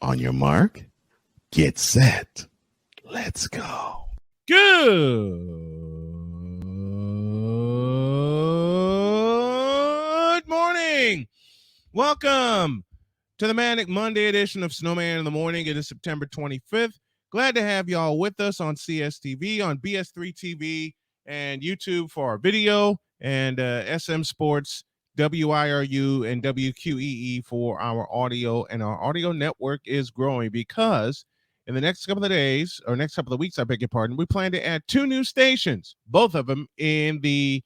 On your mark, get set. Let's go. Good morning. Welcome to the Manic Monday edition of Snowman in the Morning. It is September 25th. Glad to have y'all with us on CSTV, on BS3 TV, and YouTube for our video, and SM Sports, WIRU, and WQEE for our audio. And our audio network is growing because in the next couple of days, or next couple of weeks, I beg your pardon, we plan to add 2 new stations, both of them in the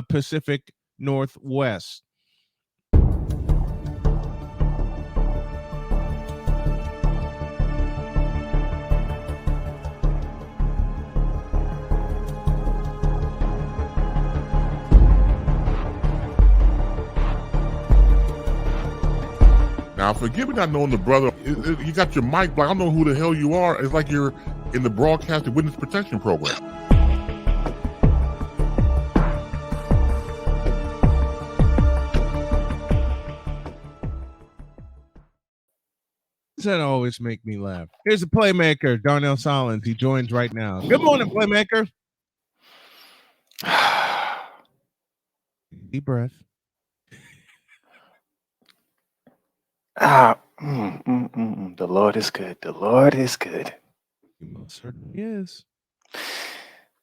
Pacific Northwest. Now, forgive me not knowing the brother. You got your mic, but I don't know who the hell you are. It's like you're in the broadcasting witness protection program. Does that always make me laugh? Here's the Playmaker, Darnell Sallins. He joins right now. Good morning, Playmaker. Deep breath. The Lord is good. The Lord is good. He most certainly is.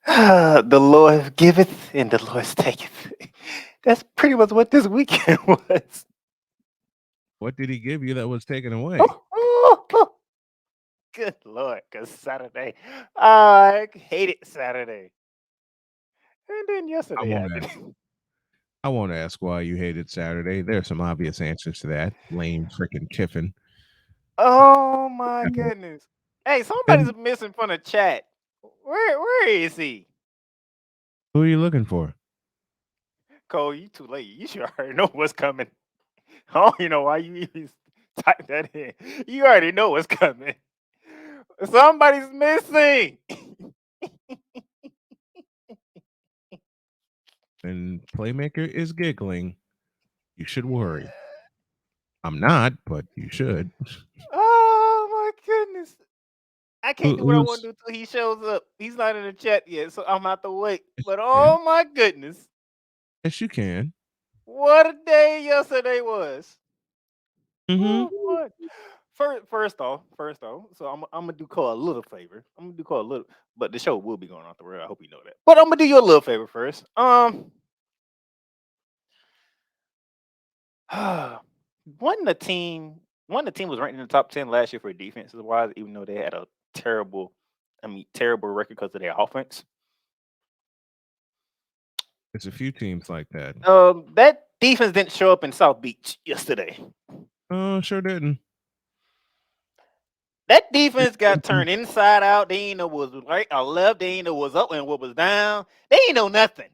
The Lord giveth and the Lord taketh. That's pretty much what this weekend was. What did he give you that was taken away? Good Lord, because Saturday, I hated Saturday. And then yesterday happened. I won't ask why you hated Saturday. There's some obvious answers to that. Lame freaking Kiffin. Oh my goodness. Hey, somebody's missing from the chat. Where is he? Who are you looking for? Cole, you too late. You should already know what's coming. I don't even know why you even type that in. You already know what's coming. Somebody's missing. And Playmaker is giggling. You should worry. I'm not, but you should. Oh my goodness. I can't do what I want to do until he shows up. He's not in the chat yet, so I'm out to wait. But oh my goodness. Yes, you can. What a day yesterday was. Mm-hmm. Oh, first off, so I'm gonna do Cole a little favor. I'm gonna do Cole a little, but the show will be going off the rail. I hope you know that. But I'm gonna do you a little favor first. One the team was ranked in the top 10 last year for defenses wise, even though they had a terrible record because of their offense. There's a few teams like that. That defense didn't show up in South Beach yesterday. Oh, sure didn't. That defense got turned inside out. They ain't know what was right or left. They ain't know what was up and what was down. They ain't know nothing.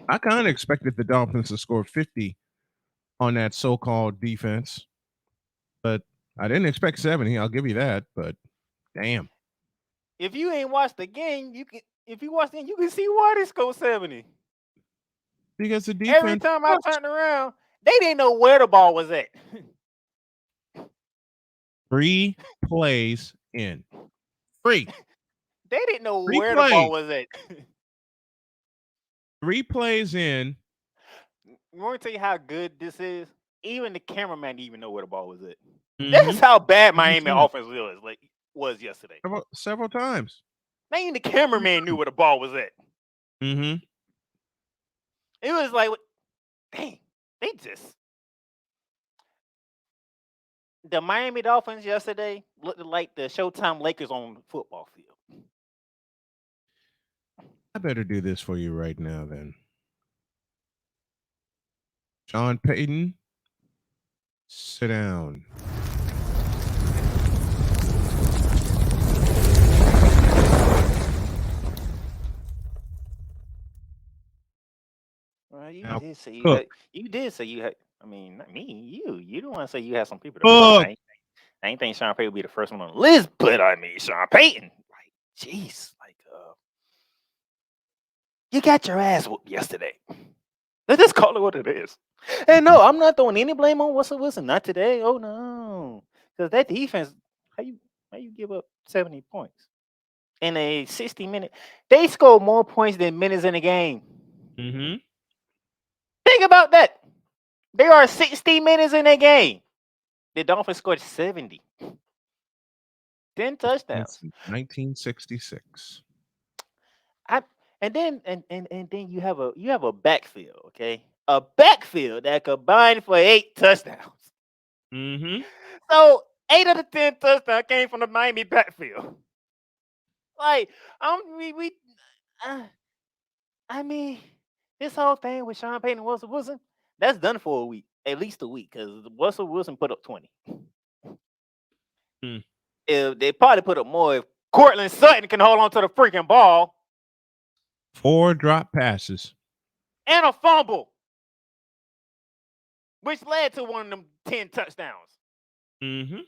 I kind of expected the Dolphins to score 50 on that so-called defense, but I didn't expect 70. I'll give you that, but damn. If you ain't watched the game, you can. If you watch the game, you can see why they scored 70. Because the defense. Every time I turned around, they didn't know where the ball was at. 3 plays in. Free. They didn't know where the ball was at. 3 plays in. I want to tell you how good this is. Even the cameraman didn't even know where the ball was at. Mm-hmm. That's how bad Miami offense was yesterday. Several times. Not even the cameraman knew where the ball was at. Mm-hmm. It was like, dang, they just. The Miami Dolphins yesterday looked like the Showtime Lakers on the football field. I better do this for you right now, then. Sean Payton, sit down. Well, you did say you had. I mean, not me, you. You don't want to say you had some people. I ain't think Sean Payton would be the first one on the list, but I mean, Sean Payton. Like, jeez, you got your ass whooped yesterday. Let's just call it what it is. And no, I'm not throwing any blame on Russell Wilson. Not today. Oh no, Because that defense, how you give up 70 points in a 60-minute? They scored more points than minutes in a game. Mm-hmm. Think about that. There are 60 minutes in a game. The Dolphins scored 70. 10 touchdowns. 1966. And then you have a backfield, okay? A backfield that combined for 8 touchdowns. Mm-hmm. So 8 of the 10 touchdowns came from the Miami backfield. Like, I mean, this whole thing with Sean Payton and Russell Wilson, that's done for a week, at least a week, because Russell Wilson put up 20. If they probably put up more if Cortland Sutton can hold on to the freaking ball. 4 drop passes. And a fumble, which led to one of them 10 touchdowns. Mm-hmm.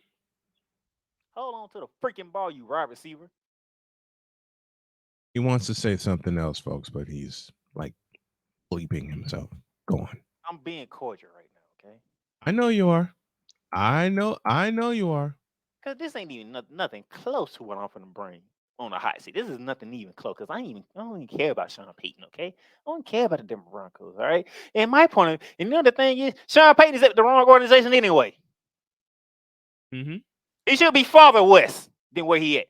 Hold on to the freaking ball, you wide receiver. He wants to say something else, folks, but he's like bleeping himself. Go on. I'm being cordial right now, okay? I know you are. I know you are. Because this ain't even nothing close to what I'm finna bring on the hot seat. This is nothing even close because I don't even care about Sean Payton, okay? I don't care about the Denver Broncos, all right? And my point of, and the other thing is, Sean Payton is at the wrong organization anyway. Mm-hmm. He should be farther west than where he at.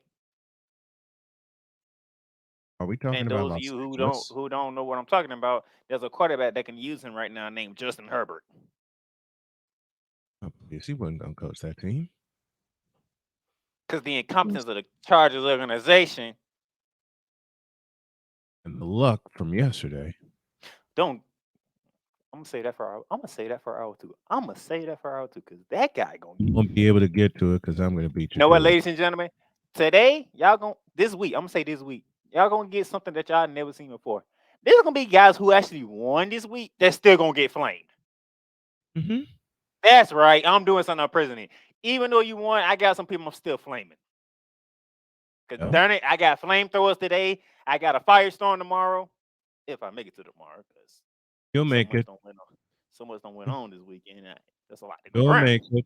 Are we talking and about those of Los you Angeles? who don't know what I'm talking about, there's a quarterback that can use him right now named Justin Herbert. Oh, please, he wasn't gonna coach that team. Because the incompetence of the Chargers organization. And the luck from yesterday. I'm gonna say that for hour two. I'm gonna say that for hour two because that guy You won't be able to get to it because I'm gonna beat you. You know what, ladies and gentlemen? Today, y'all gonna this week. I'm gonna say this week, y'all gonna get something that y'all never seen before. There's gonna be guys who actually won this week that's still gonna get flamed. Mm-hmm. That's right. I'm doing something on president. Even though you won, I got some people I'm still flaming. Because darn it, I got flamethrowers today. I got a firestorm tomorrow. If I make it to tomorrow, because you'll make it. So much don't went on this weekend. That's a lot to go around. Make it.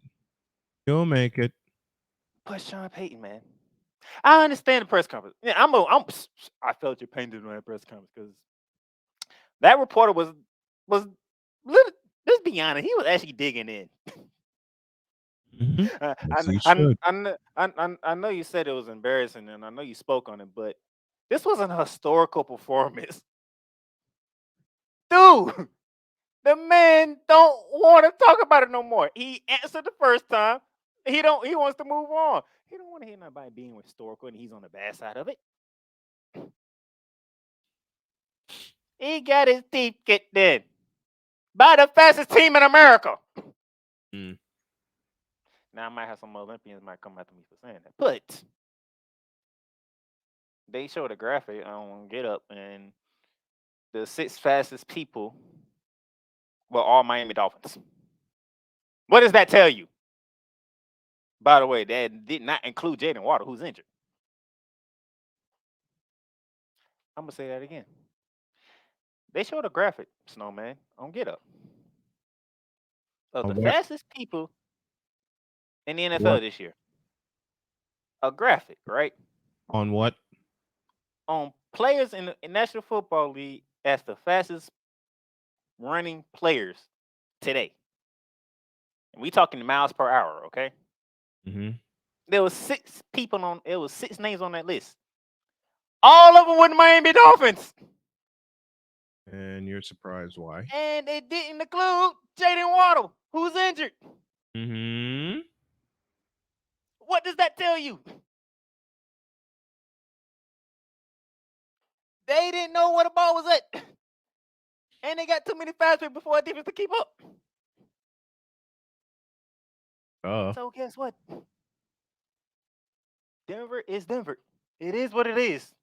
You'll make it. But Sean Payton, man, I understand the press conference. Yeah, I felt your pain during that press conference because that reporter was. Let's be honest, he was actually digging in. Mm-hmm. I know you said it was embarrassing, and I know you spoke on it, but this was an historical performance, dude. The man don't want to talk about it no more. He answered the first time. He wants to move on. He don't want to hear nobody being historical, and he's on the bad side of it. He got his teeth kicked in by the fastest team in America. Mm. Now I might have some Olympians might come after me for saying that, but they showed a graphic on Get Up, and the 6 fastest people were all Miami Dolphins. What does that tell you? By the way, that did not include Jaden Water, who's injured. I'm gonna say that again. They showed a graphic, Snowman, on Get Up of the fastest people in the NFL this year. A graphic, right? On what? On players in the National Football League as the fastest running players today. And we talking miles per hour, okay? Mm-hmm. There was 6 names on that list. All of them were the Miami Dolphins. And you're surprised why? And it didn't include Jaden Waddle, who's injured. Mm-hmm. What does that tell you? They didn't know where the ball was at. And they got too many fast people before a defense to keep up. So guess what? Denver is Denver. It is what it is.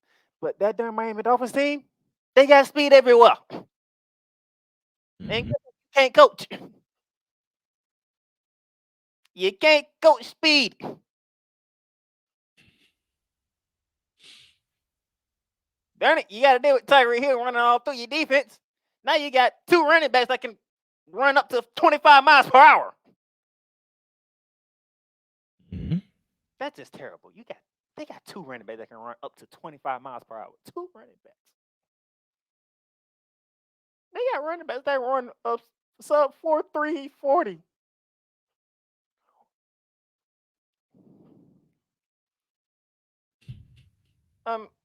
But that darn Miami Dolphins team, they got speed everywhere. Mm-hmm. And you can't coach. You can't coach speed. Darn it, you got to deal with Tyreek Hill running all through your defense. Now you got 2 running backs that can run up to 25 miles per hour. That's just terrible. They got 2 running backs that can run up to 25 miles per hour. 2 running backs. They got running backs that run up sub 4.3 40.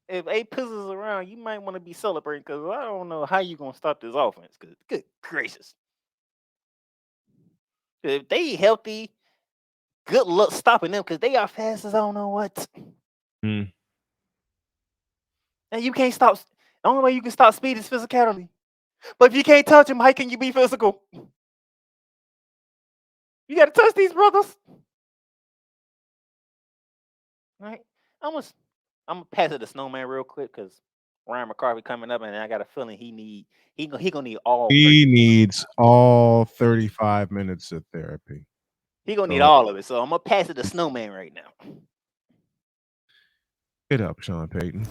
If 8 pisses around, you might want to be celebrating because I don't know how you gonna stop this offense. Because good gracious, if they healthy, good luck stopping them because they are fast as I don't know what. Mm. And you can't stop. The only way you can stop speed is physicality. But if you can't touch them, how can you be physical? You got to touch these brothers. Right? I'm gonna pass it to Snowman real quick because Ryan McCarthy coming up, and I got a feeling he gonna need all. He needs all 35 minutes of therapy. He gonna need all of it. So I'm gonna pass it to Snowman right now. Get up, Sean Payton.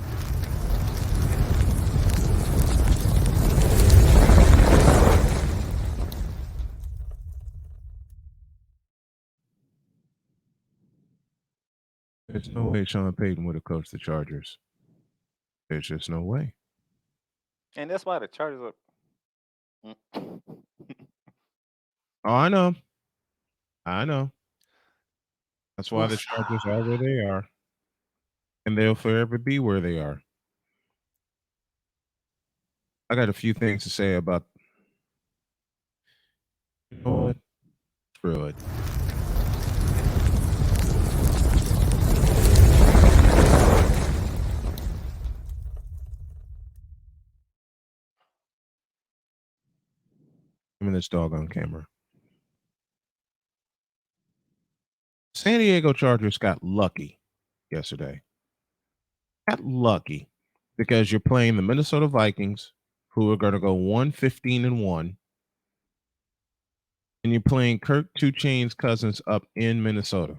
There's no way Sean Payton would have coached the Chargers. There's just no way. And that's why the Chargers are. Oh, I know. That's why the Chargers are where they are. And they'll forever be where they are. I got a few things to say about. You know what? Screw it. I'm in this dog on camera. San Diego Chargers got lucky yesterday. Got lucky because you're playing the Minnesota Vikings, who are going to go 1-15-1, and you're playing Kirk Two Chainz Cousins up in Minnesota.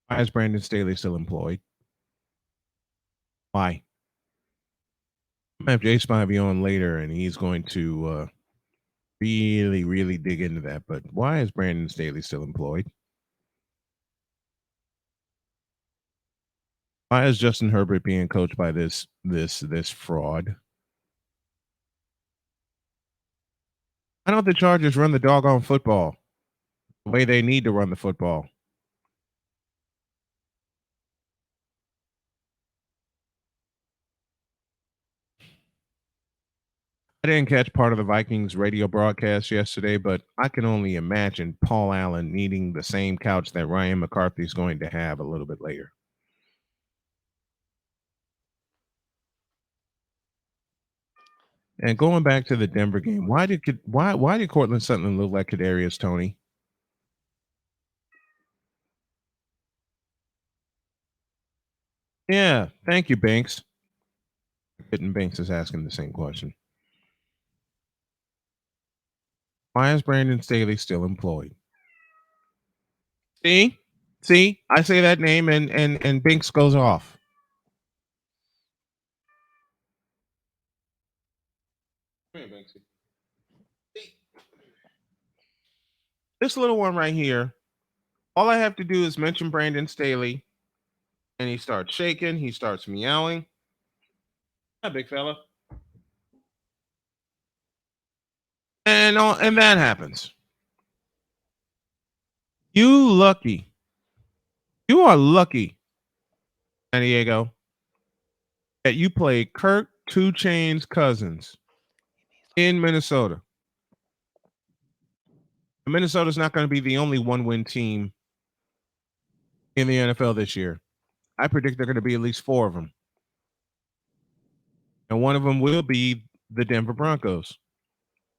Why is Brandon Staley still employed? Why? I'm going to have Jay Spivey on later, and he's going to really, really dig into that. But why is Brandon Staley still employed? Why is Justin Herbert being coached by this fraud? Why don't the Chargers run the doggone football the way they need to run the football? I didn't catch part of the Vikings radio broadcast yesterday, but I can only imagine Paul Allen needing the same couch that Ryan McCarthy is going to have a little bit later. And going back to the Denver game, why did Cortland Sutton look like Kadarius Toney? Yeah, thank you, Banks. Kitten Banks is asking the same question. Why is Brandon Staley still employed? See, I say that name and Banks goes off. Come here, Banksy. This little one right here, all I have to do is mention Brandon Staley, and he starts shaking, he starts meowing. Hi, big fella. And that happens. You are lucky, San Diego, that you played Kirk Two Chainz Cousins in Minnesota. Minnesota's not going to be the only one-win team in the NFL this year. I predict there are going to be at least 4 of them. And one of them will be the Denver Broncos.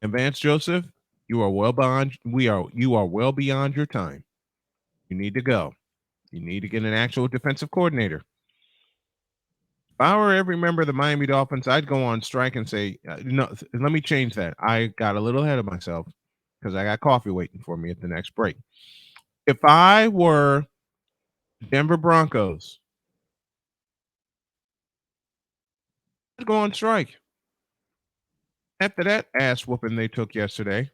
And Vance Joseph, you are well beyond your time. You need to go. You need to get an actual defensive coordinator. If I were every member of the Miami Dolphins, I'd go on strike and say, no, let me change that. I got a little ahead of myself because I got coffee waiting for me at the next break. If I were Denver Broncos, I'd go on strike. After that ass whooping they took yesterday,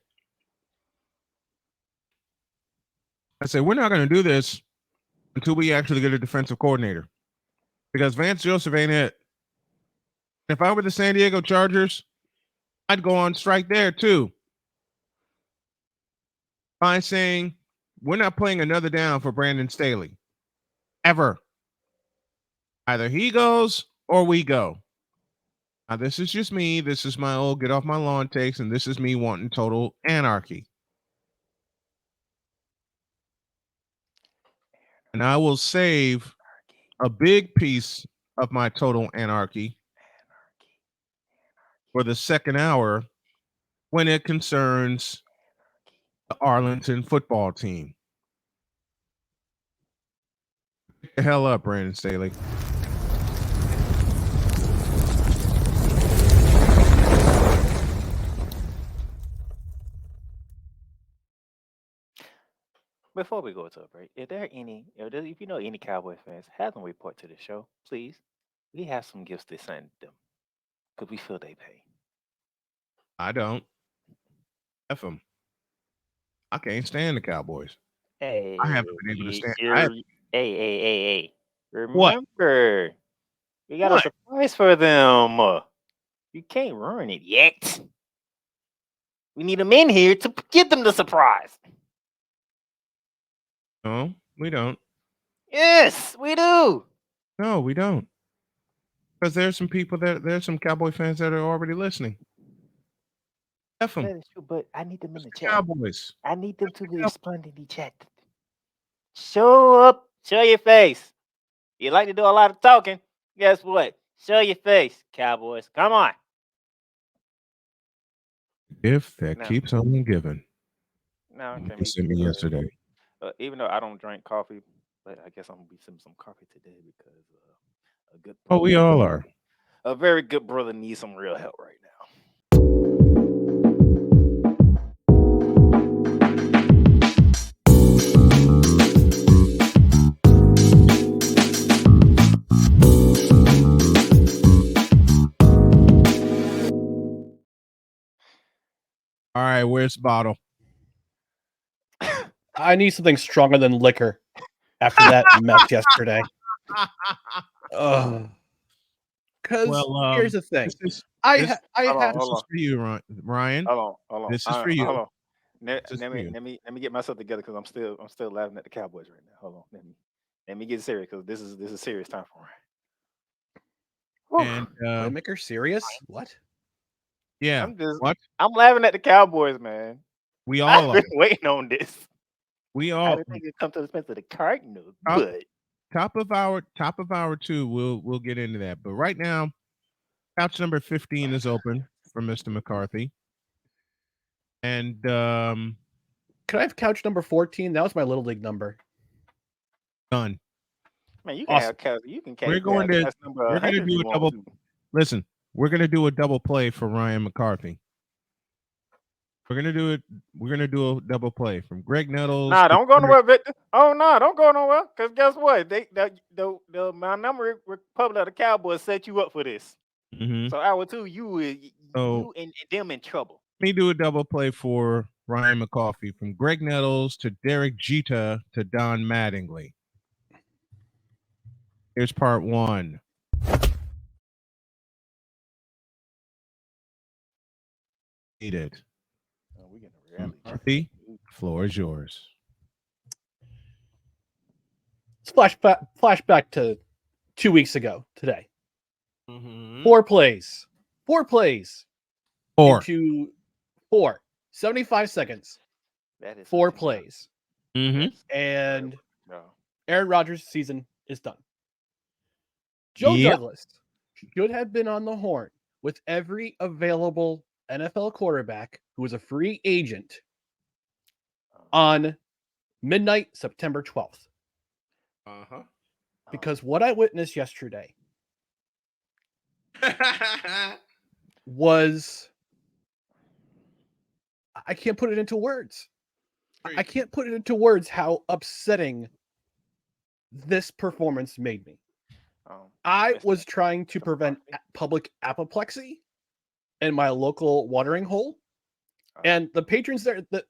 I said, we're not going to do this until we actually get a defensive coordinator because Vance Joseph ain't it. If I were the San Diego Chargers, I'd go on strike there too by saying we're not playing another down for Brandon Staley ever. Either he goes or we go. Now, this is just me. This is my old get off my lawn takes, and this is me wanting total anarchy. And I will save a big piece of my total anarchy for the second hour when it concerns the Arlington football team. Get the hell up, Brandon Staley. Before we go to a break, if you know any Cowboys fans, have them report to the show, please. We have some gifts to send them because we feel they pay. I don't. F them. I can't stand the Cowboys. Hey, I haven't been able to stand. Hey. What? Remember, we got a What? surprise for them. You can't ruin it yet. We need them in here to give them the surprise. No, we don't. Yes, we do. No, we don't. Because there's some Cowboy fans that are already listening. F them. That is true, but I need them in the chat. Cowboys. I need them to respond in the chat. Show up. Show your face. You like to do a lot of talking. Guess what? Show your face, Cowboys. Come on. If that keeps on giving. No, You sent me yesterday. Even though I don't drink coffee, but I guess I'm gonna be sipping some coffee today because a good. Oh, we all are. A very good brother needs some real help right now. All right, where's the bottle? I need something stronger than liquor after that mess yesterday. Because here's the thing. This I have this is for you, Ryan. Hold on. This is for you. Hold on. Let me get myself together because I'm still laughing at the Cowboys right now. Hold on. Let me get serious because this is serious time for Ryan. And Playmaker serious? What? Yeah. I'm laughing at the Cowboys, man. We all I've been waiting on this. We all I didn't think it'd come to the expense of the Cardinals, but top of hour 2, we'll get into that. But right now, couch number 15 is open for Mr. McCarthy. And could I have couch number 14? That was my little league number. Done. Man, you can awesome. Have couch. You can. We're going to do a double. Listen, we're going to do a double play for Ryan McCarthy. We're gonna do a double play from Greg Nettles. Nah, don't go nowhere, Victor. Oh no, don't go nowhere. Cause guess what? My number Republic of the Cowboys set you up for this. Mm-hmm. So hour 2, you and them in trouble. Let me do a double play for Ryan McCarthy from Greg Nettles to Derek Jeter to Don Mattingly. Here's part 1. Eat it. McCarthy, floor is yours. Let's flashback to 2 weeks ago today. Mm-hmm. 4 plays. 4. Into 4. 75 seconds. That is 4 plays. Mm-hmm. And Aaron Rodgers' season is done. Joe Douglas should have been on the horn with every available NFL quarterback who was a free agent on midnight, September 12th. Uh-huh. Because what I witnessed yesterday was, I can't put it into words. I can't put it into words how upsetting this performance made me. I was trying to prevent public apoplexy in my local watering hole, and the patrons there, the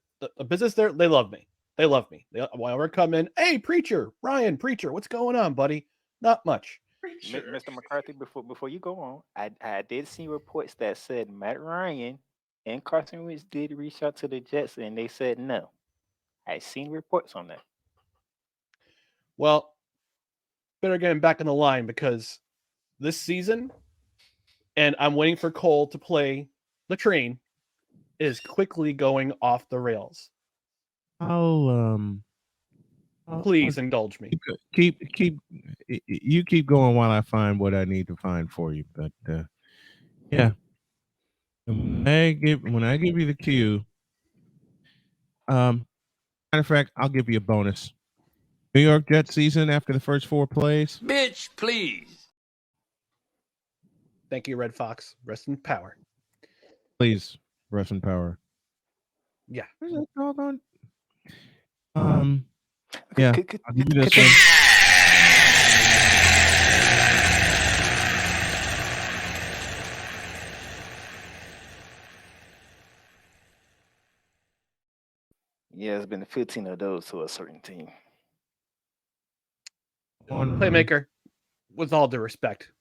business there, they love me. They love me. Whenever I come in, hey, preacher, Ryan, preacher, what's going on, buddy? Not much. Mr. McCarthy, before you go on, I did see reports that said Matt Ryan and Carson Wentz did reach out to the Jets and they said no. I seen reports on that. Well, better get him back in the line because this season, and I'm waiting for Cole to play the train, is quickly going off the rails. Please indulge me. Keep you keep going while I find what I need to find for you. But yeah, when I give you the cue, matter of fact, I'll give you a bonus. New York Jets season after the first 4 plays. Bitch, please. Thank you, Red Fox. Rest in power. Please, rest in power. Yeah. Where's that doggone? Yeah. I'll give you this one. Yeah, it's been 15 of those to a certain team. Playmaker, with all due respect,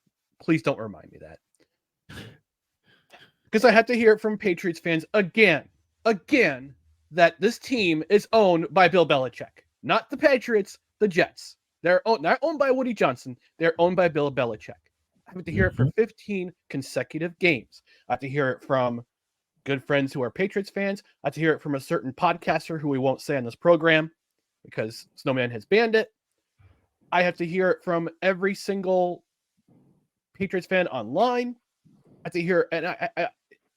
please don't remind me that. Because I had to hear it from Patriots fans again, that this team is owned by Bill Belichick. Not the Patriots, the Jets. They're not owned by Woody Johnson. They're owned by Bill Belichick. I have to hear it for 15 consecutive games. I have to hear it from good friends who are Patriots fans. I have to hear it from a certain podcaster who we won't say on this program because Snowman has banned it. I have to hear it from every single Patriots fan online. I have to hear it, and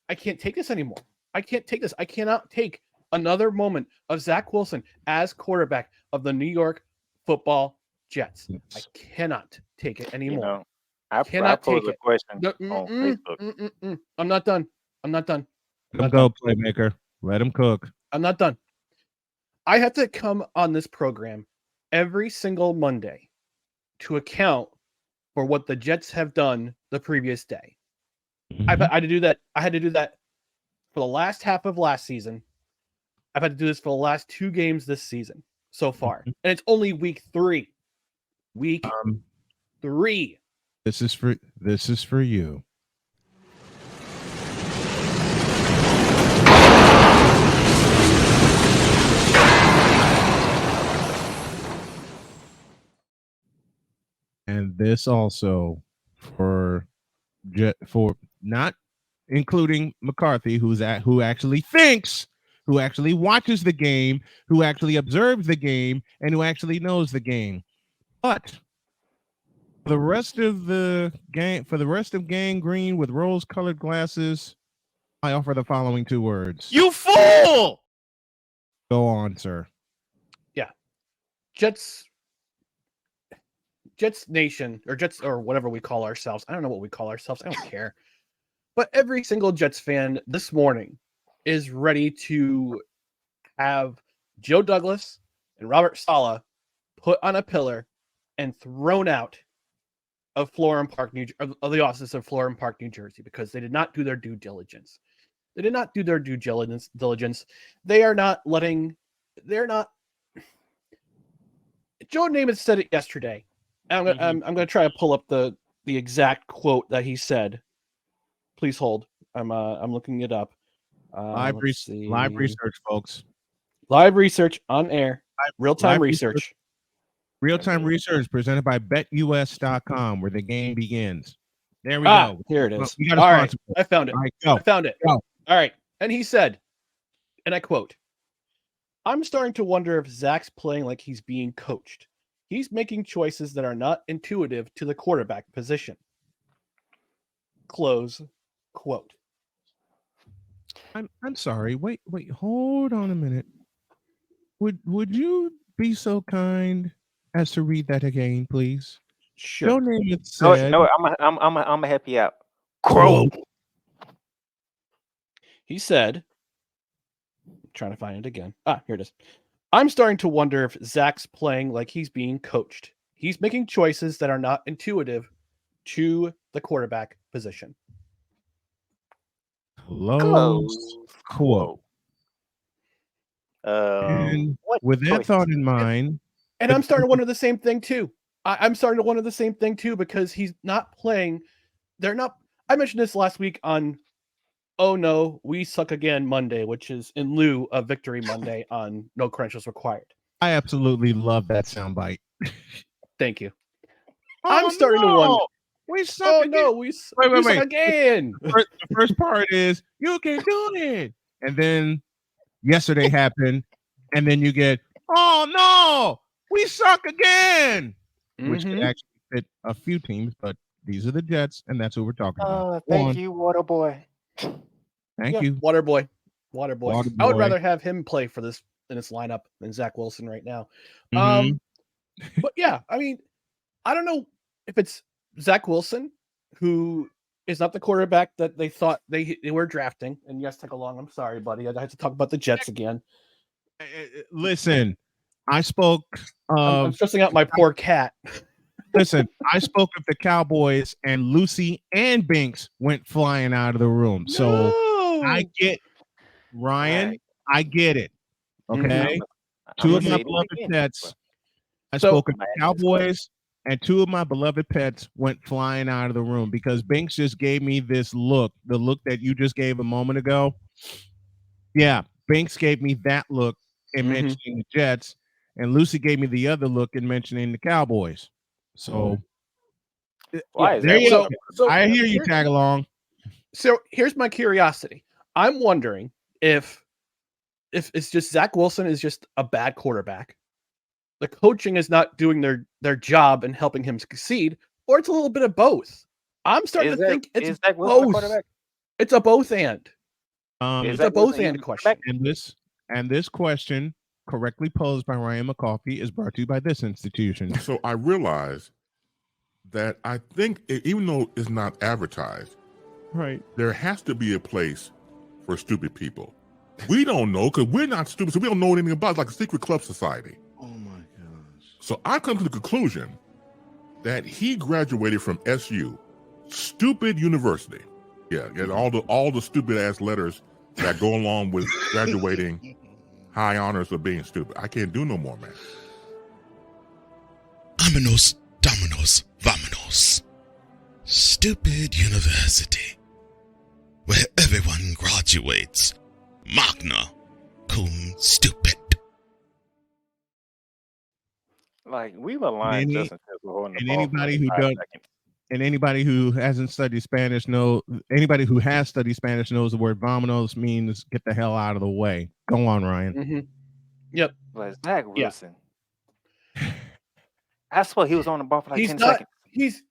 I can't take this anymore. I can't take this. I cannot take another moment of Zach Wilson as quarterback of the New York Football Jets. I cannot take it anymore. You know, I cannot posed take a question on Facebook. I'm not done. Let him go, Playmaker. Let him cook. I'm not done. I have to come on this program every single Monday to account for what the Jets have done the previous day. I had to do that. I had to do that for the last half of last season. I've had to do this for the last 2 games this season so far. And it's only week 3. Week 3. This is for you. And this also for not including McCarthy, who actually thinks, who actually watches the game, who actually observes the game, and who actually knows the game. But for the rest of Gang Green with rose-colored glasses, I offer the following 2 words. You fool! Go on, sir. Yeah. Jets Nation, or Jets, or whatever we call ourselves. I don't know what we call ourselves. I don't care. But every single Jets fan this morning is ready to have Joe Douglas and Robert Saleh put on a pillar and thrown out of Florham Park, of the offices of Florham Park, New Jersey, because they did not do their due diligence. They did not do their due diligence. They're not. Joe Namath said it yesterday. I'm going to try to pull up the exact quote that he said. Please hold. I'm looking it up. Live research, folks. Live research on air. Real-time research. Real-time research presented by BetUS.com, where the game begins. There we go. Here it is. All right. I found it. All right, go. I found it. Go. All right. And he said, and I quote, "I'm starting to wonder if Zach's playing like he's being coached. He's making choices that are not intuitive to the quarterback position." Close quote. I'm sorry. Wait, hold on a minute. Would you be so kind as to read that again, please? Sure. Joe Namath said, No, I'm gonna help you out. Quote. He said, I'm trying to find it again. Here it is. "I'm starting to wonder if Zach's playing like he's being coached. He's making choices that are not intuitive to the quarterback position." Close quote. And What with that choices? thought in mind, And I'm starting to wonder the same thing too. I'm starting to wonder the same thing too because he's not playing. They're not. I mentioned this last week on "Oh No, We Suck Again" Monday, which is in lieu of Victory Monday on No Credentials Required. I absolutely love that soundbite. Thank you. Oh, I'm starting to wonder. We suck Oh again. no, we suck again. The first part is you can do it, and then yesterday happened, and then you get, oh no, we suck again, which could actually fit a few teams, but these are the Jets, and that's who we're talking about. Thank you, Waterboy. Thank you, Waterboy. I would Waterboy. rather have him play for this in this lineup than Zach Wilson right now. Mhm. But yeah, I mean, I don't know if it's Zach Wilson, who is not the quarterback that they thought they were drafting. And yes, take along. I'm sorry, buddy. I have to talk about the Jets again. Listen, I spoke. I'm stressing out my poor cat. Listen, I spoke of the Cowboys, and Lucy and Binks went flying out of the room. So I get Ryan. I get it. Okay, two of my beloved pets. I spoke of the Cowboys, and two of my beloved pets went flying out of the room because Binks just gave me this look, the look that you just gave a moment ago. Yeah, Binks gave me that look in mentioning the Jets, and Lucy gave me the other look in mentioning the Cowboys. So, Why is there that? you go. So I hear you, tag along. So here's my curiosity. I'm wondering if it's just Zach Wilson is just a bad quarterback. The coaching is not doing their job and helping him succeed, or it's a little bit of both. I'm starting to think it's Zach Wilson both. quarterback? It's a both and. Is It's Zach a both Wilson and question. And this question, correctly posed by Ryan McCarthy, is brought to you by this institution. So I realize that I think, even though it's not advertised, Right. there has to be a place for stupid people. We don't know because we're not stupid, so we don't know anything about it. It's like a secret club society. Oh my gosh. So I come to the conclusion that he graduated from SU, stupid university. Yeah, all the stupid ass letters that go along with graduating high honors of being stupid. I can't do no more, man. Vámonos, dominos, vámonos. Stupid university, where everyone graduates. Magna cum stupid. Like we were lying. Justin Fields were holding the And ball for anybody like who 5 does, seconds. and anybody who hasn't studied Spanish anybody who has studied Spanish knows the word "vámonos" means get the hell out of the way. Go on, Ryan. Yep. But Zach Wilson. I swear he was on the ball for like 10 seconds.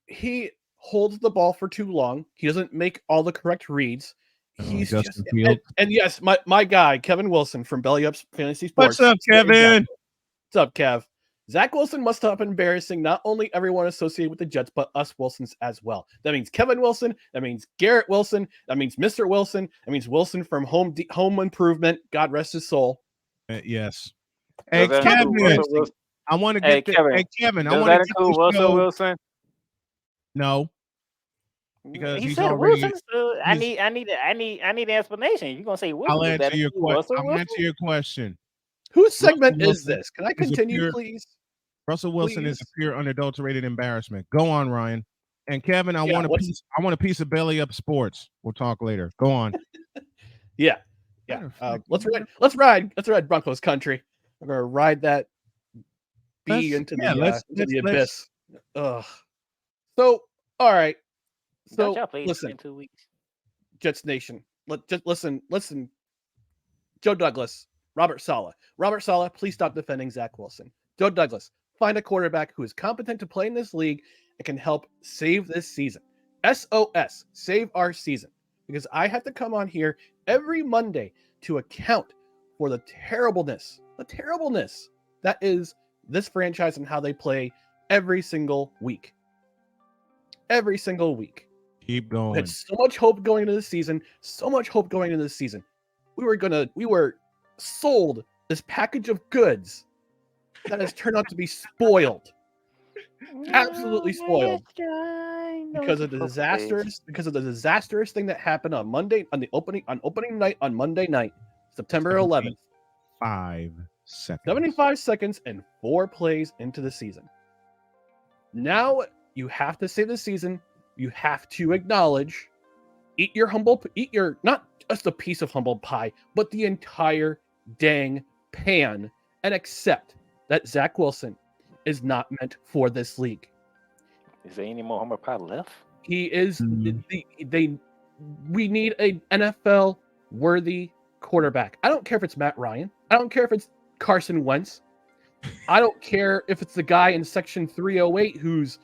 He holds the ball for too long. He doesn't make all the correct reads. He's Justin just Fields. and yes, my guy Kevin Wilson from Belly Up's Fantasy Sports. What's up, Kevin? What's up, Kev? Zach Wilson must have been embarrassing not only everyone associated with the Jets, but us Wilsons as well. That means Kevin Wilson. That means Garrett Wilson. That means Mr. Wilson. That means Wilson from Home Improvement. God rest his soul. Yes. Hey, Does that Kevin. include Russell Wilson? I want to Hey, get Kevin. Hey, Kevin. I Does want that to get include this Russell show. Wilson? No, because He he's said already. Wilson. I need an explanation. You're gonna say Wilson? I'll Does that answer your include question. Russell I'll Wilson? answer your question. Whose segment Russell is Wilson this? Can I is a continue, pure- please? Russell Wilson is a Please? pure unadulterated embarrassment. Go on, Ryan. And Kevin, I Yeah, want a piece of Belly Up Sports. We'll talk later. Go on. Yeah. Let's ride Broncos country. We're gonna ride that bee into the abyss. Ugh. So, all right. So listen, 2 weeks. Jets Nation. Listen. Joe Douglas, Robert Saleh. Robert Saleh, please stop defending Zach Wilson. Joe Douglas, find a quarterback who is competent to play in this league and can help save this season. SOS, save our season. Because I have to come on here every Monday to account for the terribleness that is this franchise and how they play every single week. Every single week. Keep We going. had so much hope going into the season. We were sold this package of goods that has turned out to be spoiled. Absolutely spoiled. Because of the disastrous thing that happened on Monday, on opening night, on Monday night, September 11th. 75 seconds. 75 seconds and 4 plays into the season. Now you have to save the season. You have to acknowledge, eat your not just a piece of humble pie, but the entire dang pan, and accept that Zach Wilson is not meant for this league. Is there any more humble pie left? He is. We need an NFL worthy quarterback. I don't care if it's Matt Ryan. I don't care if it's Carson Wentz. I don't care if it's the guy in section 308 who's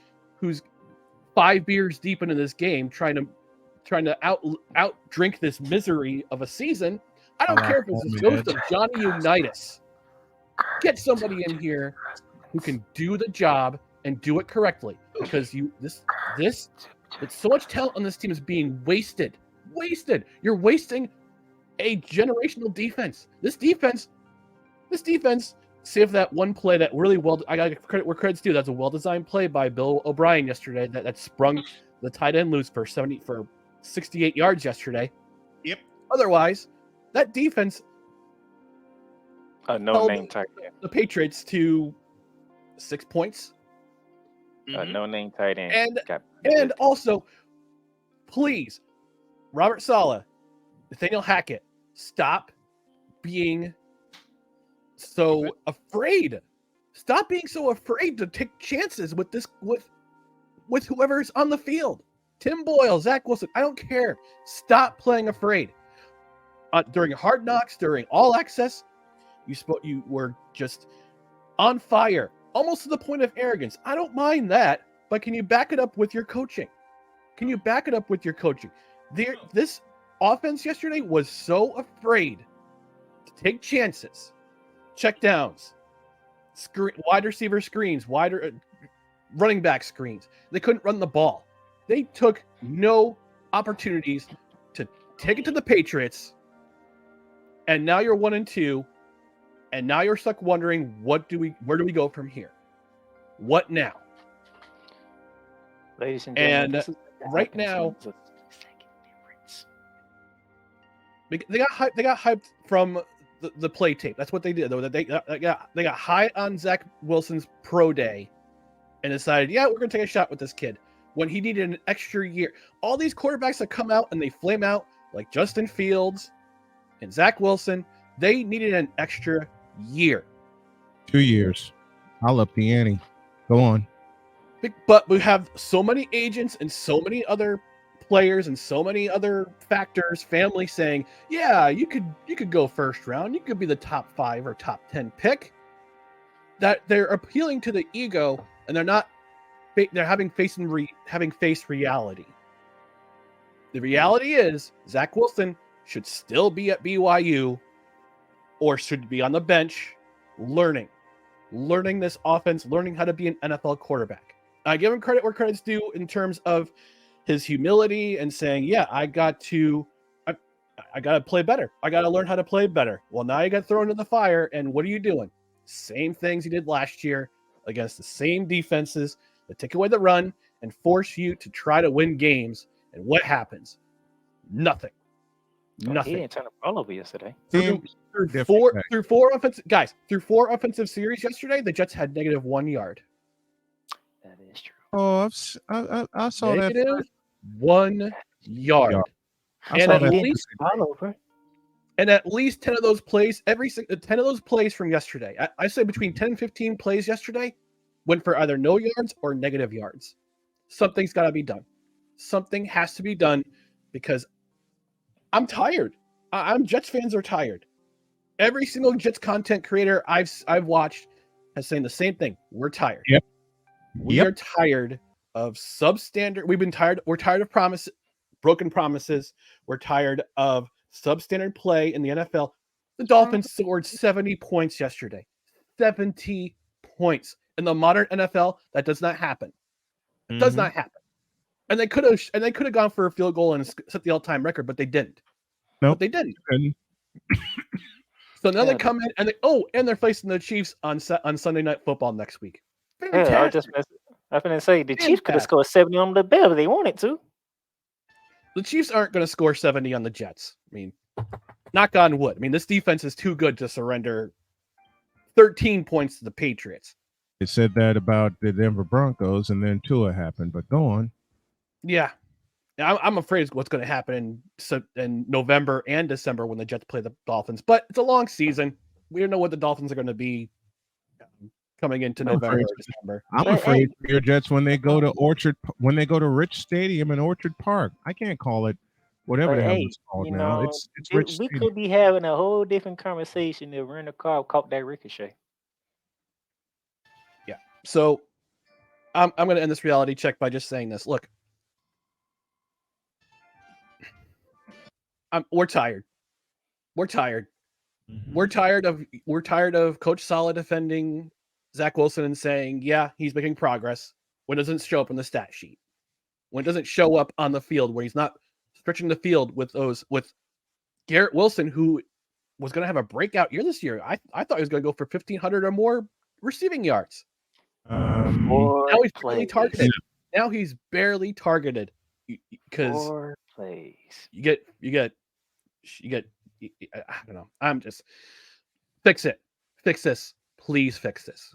5 beers deep into this game trying to out drink this misery of a season. I don't care if it's the ghost of Johnny Unitas. Get somebody in here who can do the job and do it correctly, because it's so much talent on this team is being wasted. You're wasting a generational defense. This defense, save that one play that really well. I got to credit where credit's due. That's a well-designed play by Bill O'Brien yesterday that sprung the tight end loose for 68 yards yesterday. Yep. Otherwise, that defense no-name tight end. The Patriots to 6 points. No-name tight end. And also, please, Robert Saleh, Nathaniel Hackett, stop being so afraid. Stop being so afraid to take chances with whoever's on the field. Tim Boyle, Zach Wilson, I don't care. Stop playing afraid. During Hard Knocks, during All Access, you were just on fire, almost to the point of arrogance. I don't mind that, but can you back it up with your coaching? This offense yesterday was so afraid to take chances, check downs, wide receiver screens, running back screens. They couldn't run the ball. They took no opportunities to take it to the Patriots. And now you're 1-2, and now you're stuck wondering where do we go from here? What now? Ladies and gentlemen, and right now they got hyped from the play tape. That's what they did. They got high on Zach Wilson's pro day and decided, yeah, we're gonna take a shot with this kid when he needed an extra year. All these quarterbacks that come out and they flame out, like Justin Fields and Zach Wilson, they needed an extra year. 2 years. I'll up the ante. Go on. But we have so many agents and so many other players and so many other factors, family saying, yeah, you could go first round. You could be the top 5 or top 10 pick. That they're appealing to the ego, and they're having faced reality. The reality is Zach Wilson should still be at BYU or should be on the bench learning this offense, learning how to be an NFL quarterback. I give him credit where credit's due in terms of his humility and saying, yeah, I got to play better. I got to learn how to play better. Well, now you got thrown into the fire, and what are you doing? Same things you did last year against the same defenses that take away the run and force you to try to win games. And what happens? Nothing. Nothing. He didn't turn the ball over yesterday. Through four offensive series yesterday, the Jets had -1 yard. That is true. Oh, I saw that. -1 yard. And at least 10 of those plays, 10 of those plays from yesterday, I say between 10 and 15 plays yesterday went for either no yards or negative yards. Something's got to be done. Something has to be done because I'm tired. Jets fans are tired. Every single Jets content creator I've watched has saying the same thing. We're tired. Yep. We are tired of substandard. We're tired of broken promises. We're tired of substandard play in the NFL. The Dolphins scored 70 points yesterday. 70 points. In the modern NFL, that does not happen. It does not happen. And they could have gone for a field goal and set the all-time record, but they didn't. Nope. But they didn't. So now they come in and they're facing the Chiefs on Sunday Night Football next week. Fantastic. Yeah, I was going to say the Chiefs could have scored 70 on the Bears if they wanted to. The Chiefs aren't going to score 70 on the Jets. I mean, knock on wood. I mean, this defense is too good to surrender 13 points to the Patriots. They said that about the Denver Broncos, and then Tua happened. But go on. Yeah. I'm afraid what's going to happen in November and December when the Jets play the Dolphins. But it's a long season. We don't know what the Dolphins are going to be coming into November or December. I'm afraid for your Jets when they go to Rich Stadium in Orchard Park. I can't call it whatever the hell it's called now. It's Rich we Stadium. could be having a whole different conversation if Randall Cobb caught that ricochet. Yeah. So I'm going to end this reality check by just saying this. Look, we're tired. We're tired. Mm-hmm. We're tired of Coach Saleh defending Zach Wilson and saying, yeah, he's making progress when it doesn't show up on the stat sheet. When it doesn't show up on the field, where he's not stretching the field with Garrett Wilson, who was going to have a breakout year this year. I thought he was going to go for 1,500 or more receiving yards. Now he's barely targeted. Now he's barely targeted because you get. I don't know. I'm just fix it. Fix this. Please fix this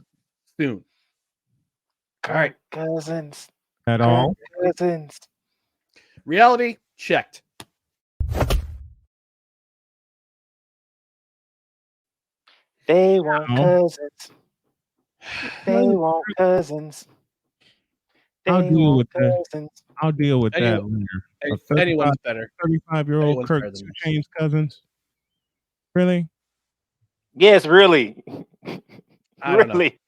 soon. All right, Cousins. At all? Cousins. Reality checked. They want Cousins. They want Cousins. I'll deal with that. I'll deal with that later. Anyone's better. 35-year-old Kirk 2 Chainz Cousins. Really? Yes, really. Really?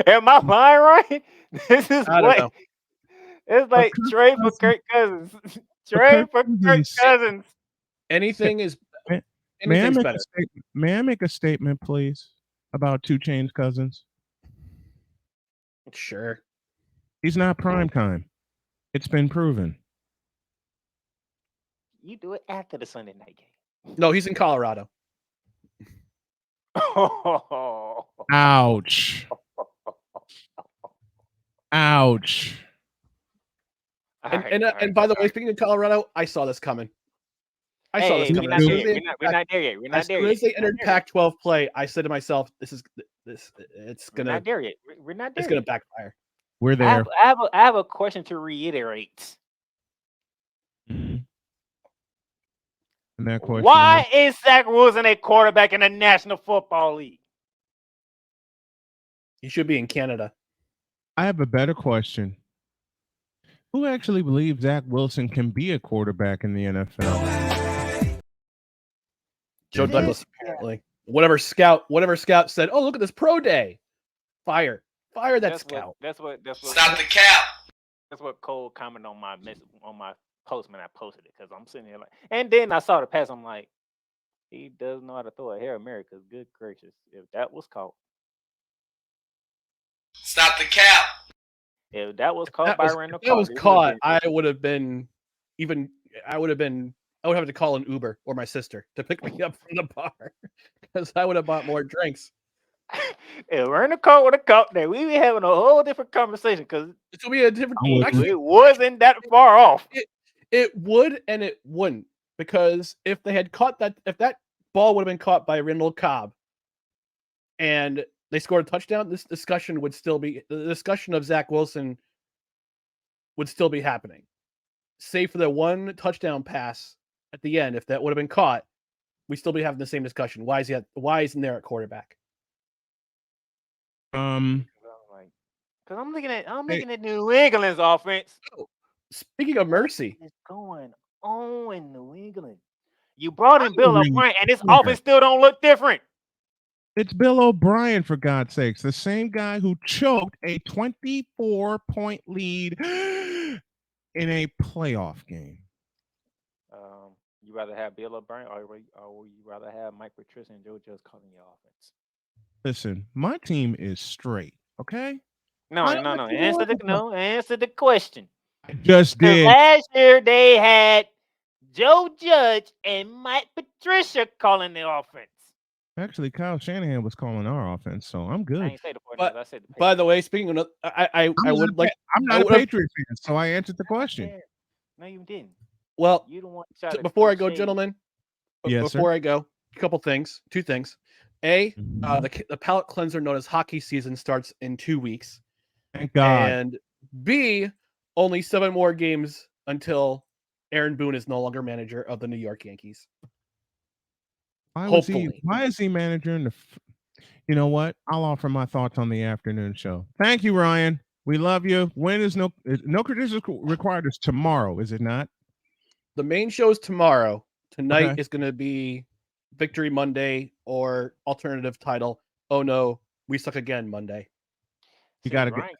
Am I lying, right? This is what it's like. Trade for Kirk Cousins. Trade for Kirk Cousins. Anything's better. May I make a statement, please, about 2 Chainz Cousins? Sure. He's not prime time. It's been proven. You do it after the Sunday night game. No, he's in Colorado. Ouch. Ouch. And by the way, speaking of Colorado, I saw this coming. We're not there yet. We're not there yet. As soon as they entered Pac-12 play, I said to myself, it's gonna. We're not there yet. We're not there. It's gonna backfire. We're there. I have a question to reiterate. Mm-hmm. And that question Why is Zach Wilson a quarterback in the National Football League? He should be in Canada. I have a better question. Who actually believes Zach Wilson can be a quarterback in the NFL? Joe Douglas, apparently. Whatever scout said, "Oh, look at this pro day." Fire that scout. That's what. Stop the cap. That's what Cole commented on my post when I posted it, because I'm sitting here like, and then I saw the pass. I'm like, he does know how to throw a Hail Mary. Because good gracious, if that was caught, stop the cap. If that was caught by Randall Cobb, that was caught, I would have to call an Uber or my sister to pick me up from the bar because I would have bought more drinks. If Randall Cobb would have caught that, we'd be having a whole different conversation, because it would be a different. Actually, it wasn't that far off. It would and it wouldn't, because if they had caught that, if that ball would have been caught by Randall Cobb and they scored a touchdown, this discussion would still be, the discussion of Zach Wilson would still be happening. Save for the one touchdown pass at the end, if that would have been caught, we'd still be having the same discussion. Why isn't there at quarterback? Because I'm looking at New England's offense. Speaking of mercy, what's going on in New England? You brought in Bill O'Brien, and this offense still don't look different. It's Bill O'Brien, for God's sakes, the same guy who choked a 24-point lead in a playoff game. You rather have Bill O'Brien, or you rather have Mike Patricia and Joe Judge calling your offense? Listen, my team is straight. Okay. No. Answer the question. I just did. Last year they had Joe Judge and Mike Patricia calling the offense. Actually, Kyle Shanahan was calling our offense, so I'm good. I ain't say the Patriots. I said the Patriots. By the way, speaking of, I would like. I'm not a Patriots fan, so I answered the question. No, you didn't. Well, you don't want before I go, gentlemen. Yes, before sir. I go, Two things. The palate cleanser known as hockey season starts in 2 weeks. Thank God. And B, only 7 more games until Aaron Boone is no longer manager of the New York Yankees. Why is he manager in the? You know what? I'll offer my thoughts on the afternoon show. Thank you, Ryan. We love you. When is no credentials required? Is tomorrow, is it not? The main show is tomorrow. Tonight Okay. is going to be Victory Monday or alternative title. Oh no, we suck again Monday. You got to get.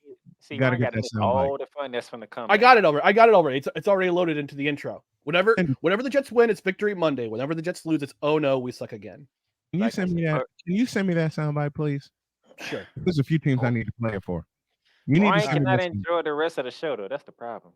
You got to get that all the fun that's going to come. I got it already. It's already loaded into the intro. Whenever the Jets win, it's Victory Monday. Whenever the Jets lose, it's oh no, we suck again. Can you send me that? Can you send me that soundbite, please? Sure. There's a few teams I need to play it for. You need Ryan to cannot enjoy the rest of the show though. That's the problem.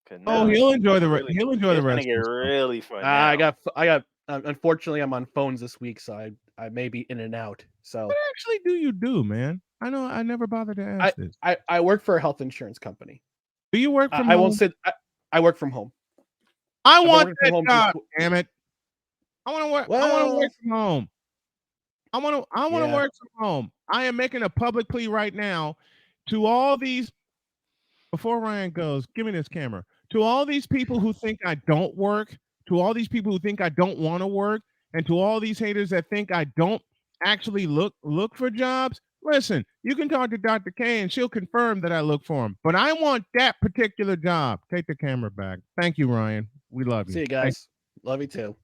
He'll enjoy the rest. He'll enjoy the rest. It's gonna get really fun. I got. Unfortunately, I'm on phones this week, so I may be in and out. So what actually do you do, man? I know I never bothered to ask this. I work for a health insurance company. Do you work from home? I won't say. I work from home. I want that job. Damn it! I want to work. Well, I want to work from home. I want to work from home. I am making a public plea right now to all these. Before Ryan goes, give me this camera. To all these people who think I don't work, to all these people who think I don't want to work, and to all these haters that think I don't actually look for jobs, listen, you can talk to Dr. K and she'll confirm that I look for them. But I want that particular job. Take the camera back. Thank you, Ryan. We love you. See you guys. Love you too.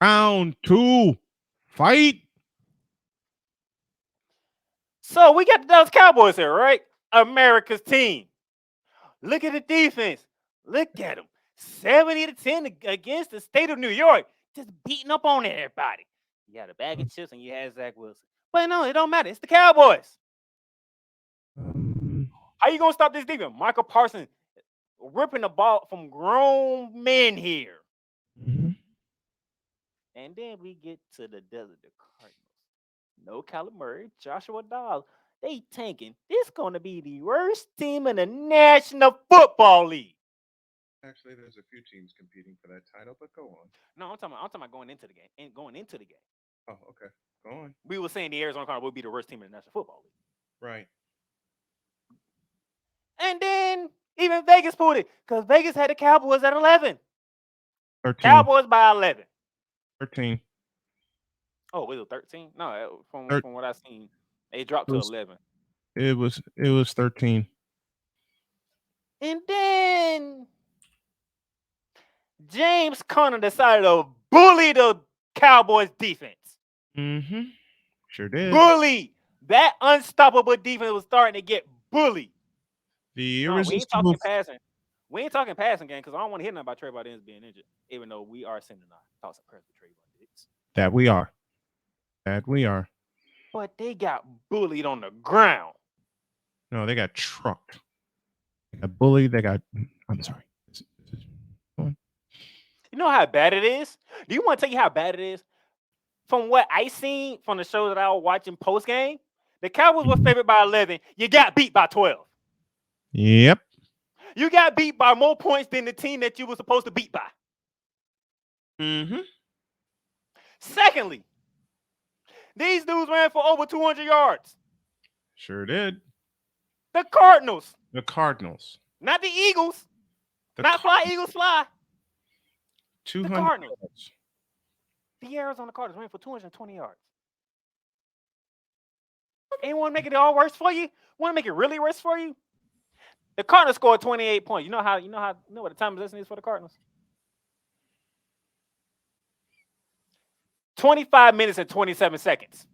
Round 2, fight. So we got the Dallas Cowboys here, right? America's team. Look at the defense. Look at them. 70-10 against the state of New York. Just beating up on everybody. You got a bag of chips and you had Zach Wilson. But no, it don't matter. It's the Cowboys. How you going to stop this defense? Michael Parsons ripping the ball from grown men here. Mm-hmm. And then we get to the desert, the Cardinals. No Kyler Murray, Joshua Dobbs. They tanking. This going to be the worst team in the National Football League. Actually, there's a few teams competing for that title, but go on. No, I'm talking about going into the game. And going into the game. Oh, okay. Go on. We were saying the Arizona Cardinals would be the worst team in the National Football League. Right. And then even Vegas pulled it because Vegas had the Cowboys at 11. 13. Cowboys by 11. 13. Oh, was it 13? No, from what I've seen, they dropped to 11. It was 13. And then James Conner decided to bully the Cowboys defense. Mm-hmm. Sure did. Bully. That unstoppable defense was starting to get bullied. The irresistible. We ain't talking passing game because I don't want to hear nothing about Trayvon Diggs being injured, even though we are sending our thoughts and prayers to Trayvon Diggs. That we are. But they got bullied on the ground. No, they got trucked. They got bullied. I'm sorry. You know how bad it is? Do you want to tell you how bad it is? From what I seen from the show that I was watching post game, the Cowboys were favored by 11. You got beat by 12. Yep. You got beat by more points than the team that you were supposed to beat by. Mm-hmm. Secondly, these dudes ran for over 200 yards. Sure did. The Cardinals. Not the Eagles. Not fly, Eagles fly. 200. The Cardinals. The Arizona Cardinals ran for 220 yards. And want to make it all worse for you? Want to make it really worse for you? The Cardinals scored 28 points. You know what the time of possession is for the Cardinals? 25 minutes and 27 seconds.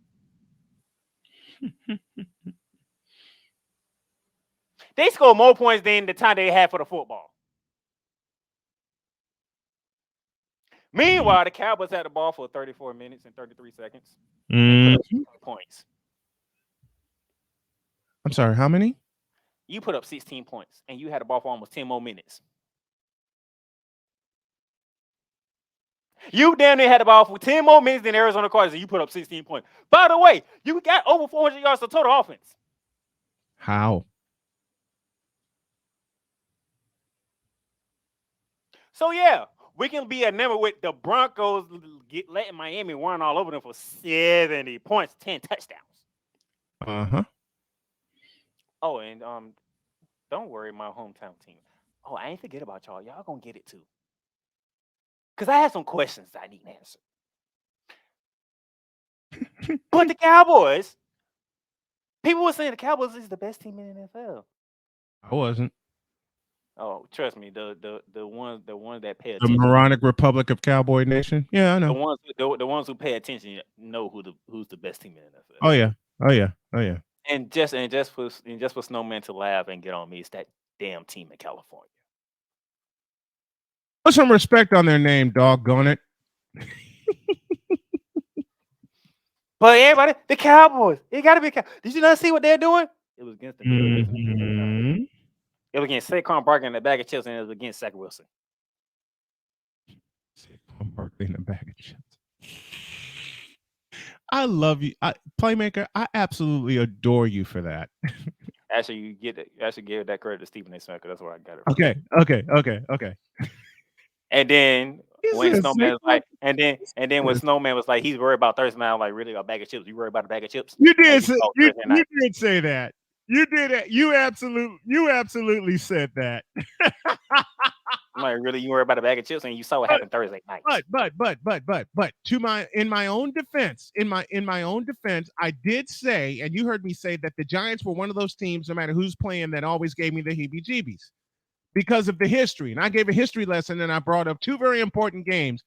They scored more points than the time they had for the football. Meanwhile, the Cowboys had the ball for 34 minutes and 33 seconds. Mm-hmm. Points. I'm sorry, how many? You put up 16 points, and you had the ball for almost 10 more minutes. You damn near had the ball for 10 more minutes than Arizona Cardinals, and you put up 16 points. By the way, you got over 400 yards of total offense. How? So, yeah, we can be enamored with the Broncos letting Miami run all over them for 70 points, 10 touchdowns. Uh-huh. Oh, and don't worry, my hometown team. Oh, I ain't forget about y'all. Y'all gonna get it too. Because I had some questions I need answered. But the Cowboys, people were saying the Cowboys is the best team in the NFL. I wasn't. Oh, trust me, the ones that pay The attention. moronic Republic of Cowboy Nation. Yeah, I know. The ones who pay attention know who's the best team in the NFL. Oh yeah. Oh yeah. Oh yeah. And just for Snowman to laugh and get on me, it's that damn team in California. Put some respect on their name, doggone it. But everybody, the Cowboys, it got to be. Did you not see what they're doing? It was against the. Mm-hmm. It was against Saquon Barkley in the bag of chips, and it was against Zach Wilson. Saquon Barkley in the bag of chips. I love you, Playmaker. I absolutely adore you for that. Actually, you get it. I should give that credit to Stephen A. Smith because that's where I got it. Okay. And then when Snowman was like, and then when Snowman was like, he's worried about Thursday night. I'm like, really, a bag of chips? You worried about a bag of chips? You did. You did say that. You did it. You absolutely said that. I'm like, really, you worried about a bag of chips, and you saw what happened Thursday night. But in my own defense, I did say, and you heard me say that the Giants were one of those teams, no matter who's playing, that always gave me the heebie-jeebies because of the history. And I gave a history lesson, and I brought up two very important games,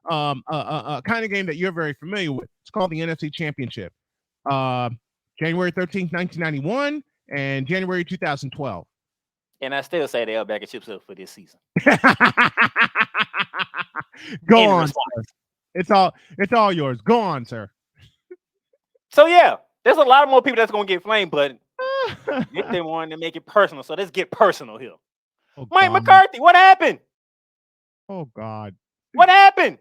kind of game that you're very familiar with. It's called the NFC Championship. January 13th, 1991, and January 2012. And I still say they're a bag of chips up for this season. Go on, sir. It's all yours. Go on, sir. So yeah, there's a lot more people that's gonna get flamed, but they wanted to make it personal. So let's get personal here. Oh, Mike God. McCarthy, what happened? Oh God. What happened?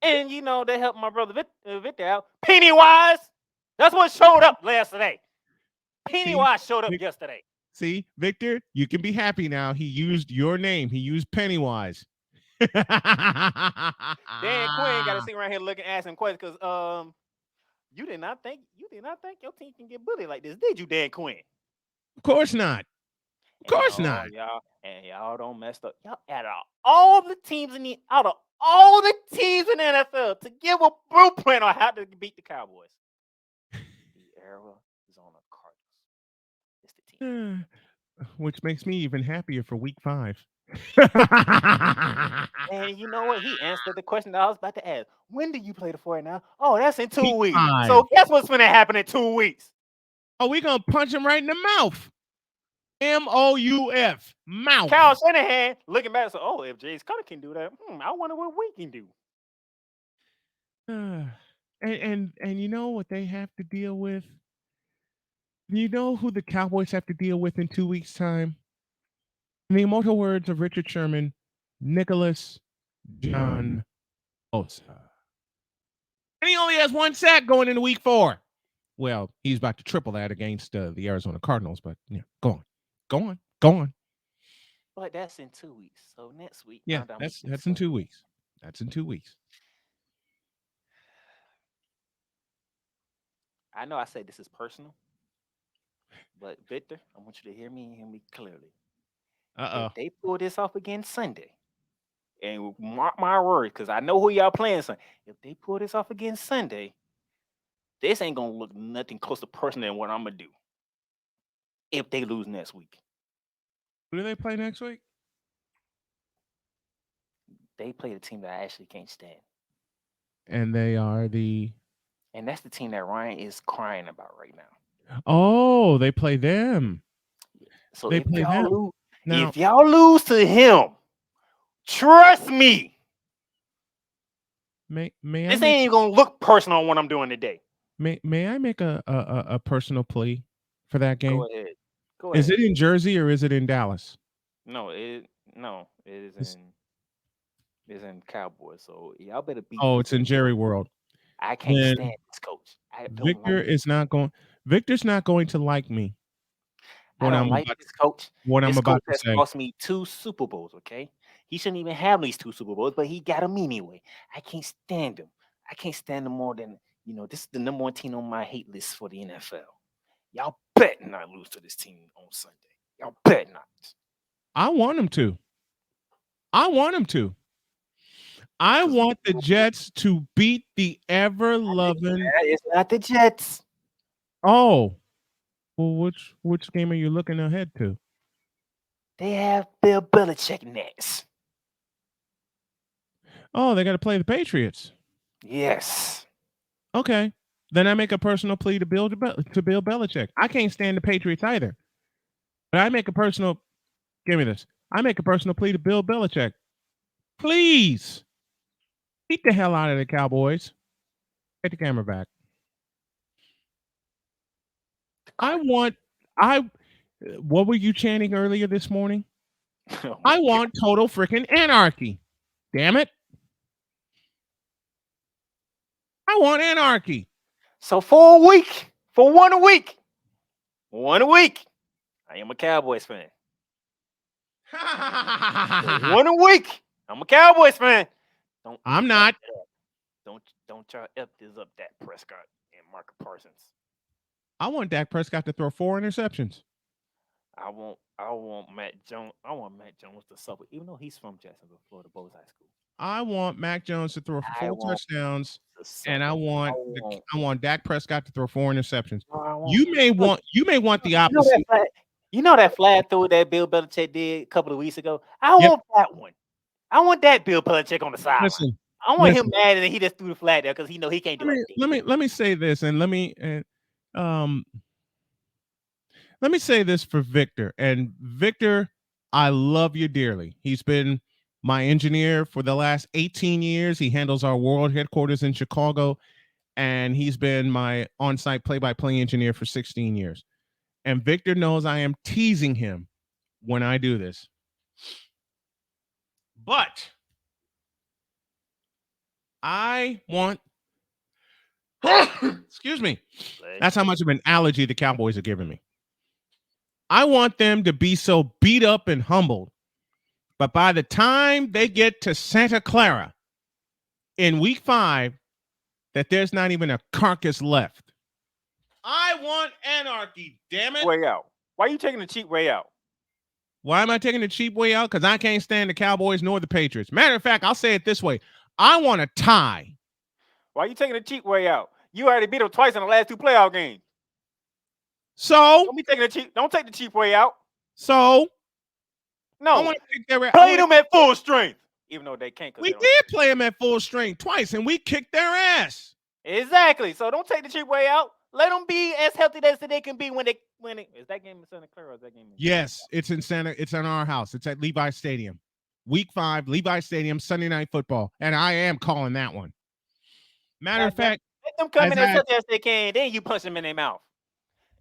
And you know, they helped my brother Victor out. Pennywise. That's what showed up yesterday. Pennywise showed up yesterday. See, Victor, you can be happy now. He used your name. He used Pennywise. Dan Quinn got to sit around here looking, asking questions because you did not think your team can get bullied like this, did you, Dan Quinn? Of course not. Of course not. Y'all don't mess up. Y'all out of all the teams in the NFL to give a blueprint on how to beat the Cowboys. The era is on the Cardinals. It's the team. Which makes me even happier for week 5. And you know what? He answered the question that I was about to ask. When do you play the 49ers? Oh, that's in 2 Week weeks. 5. So guess what's going to happen in 2 weeks? Oh, we're going to punch him right in the mouth. MOUF. Mouth. Kyle Shanahan looking back and said, oh, if Jace Cutter can do that, I wonder what we can do. And you know what they have to deal with? You know who the Cowboys have to deal with in 2 weeks' time? In the immortal words of Richard Sherman, Nicholas John Bosa. And he only has 1 sack going into week 4. Well, he's about to triple that against the Arizona Cardinals, but yeah, go on. But that's in 2 weeks. So next week. Yeah, that's in 2 weeks. That's in 2 weeks. I know I say this is personal, but Victor, I want you to hear me clearly. If they pull this off again Sunday, and mark my words, because I know who y'all playing Sunday. If they pull this off again Sunday, this ain't gonna look nothing close to personal than what I'm gonna do. If they lose next week. Who do they play next week? They play the team that I actually can't stand. And they are and that's the team that Ryan is crying about right now. Oh, they play them. So they play them. If y'all lose to him, trust me. May this ain't gonna look personal on what I'm doing today. May I make a personal plea? for that game? Go ahead. Go Is ahead. it in Jersey or is it in Dallas? No, it is in Cowboys. So y'all better beat Oh, this it's in Jerry World. I can't Then stand this coach. I don't Victor like is not going. Victor's not going to like me. I don't like this coach. What I'm This about coach to has say. cost me 2 Super Bowls, okay? He shouldn't even have these 2 Super Bowls, but he got them anyway. I can't stand him. I can't stand him more than, this is the number 1 team on my hate list for the NFL. Y'all better not lose to this team on Sunday. Y'all better not. I want him to. I want the Jets to beat the ever-loving. It's not the Jets. Oh, well, which game are you looking ahead to? They have Bill Belichick next. Oh, they got to play the Patriots. Yes. Okay. Then I make a personal plea to Bill Belichick. I can't stand the Patriots either. But I make a personal plea to Bill Belichick. Please beat the hell out of the Cowboys. Get the camera back. What were you chanting earlier this morning? I want total freaking anarchy. Damn it. I want anarchy. So for 1 week, I am a Cowboys fan. 1 week, I'm a Cowboys fan. I'm not. Don't try to F this up, Dak Prescott and Marcus Parsons. I want Dak Prescott to throw 4 interceptions. I want Matt Jones. I want Matt Jones to suffer, even though he's from Jacksonville, Florida, Bowes High School. I want Mac Jones to throw 4 touchdowns, and I want Dak Prescott to throw 4 interceptions. You may want the opposite. You know that flag throw that Bill Belichick did a couple of weeks ago? I want that one. I want that Bill Belichick on the sideline. I want him mad and he just threw the flag there because he know he can't do anything. Let me say this, and let me say this for Victor. And Victor, I love you dearly. He's been my engineer for the last 18 years. He handles our world headquarters in Chicago, and he's been my on-site play-by-play engineer for 16 years. And Victor knows I am teasing him when I do this. But I want excuse me. That's how much of an allergy the Cowboys are giving me. I want them to be so beat up and humbled, but by the time they get to Santa Clara in week 5, that there's not even a carcass left. I want anarchy, damn it. Way out. Why are you taking the cheap way out? Why am I taking the cheap way out? Because I can't stand the Cowboys nor the Patriots. Matter of fact, I'll say it this way. I want a tie. Why are you taking the cheap way out? You already beat them twice in the last 2 playoff games. So don't take the cheap way out. So no, I want to kick their play them at full strength, even though they can't. We did play them at full strength twice, and we kicked their ass. Exactly. So don't take the cheap way out. Let them be as healthy as they can be when they. Is that game in Santa Clara or is that game? Yes, it's in our house. It's at Levi Stadium. Week 5, Levi Stadium, Sunday Night Football, and I am calling that one. Matter of fact, let them come in as healthy as they can. Then you punch them in their mouth.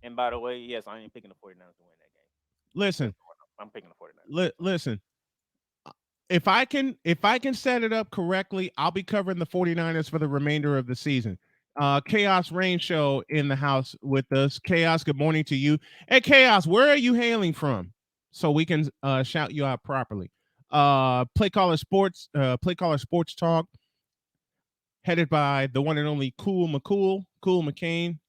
And by the way, yes, I ain't picking the 49ers to win that game. Listen, I'm picking the 49ers. Listen, if I can set it up correctly, I'll be covering the 49ers for the remainder of the season. Chaos Rain Show in the house with us. Chaos, good morning to you. Hey, Chaos, where are you hailing from? So we can shout you out properly. Play Caller Sports Talk, headed by the one and only Cool McCain.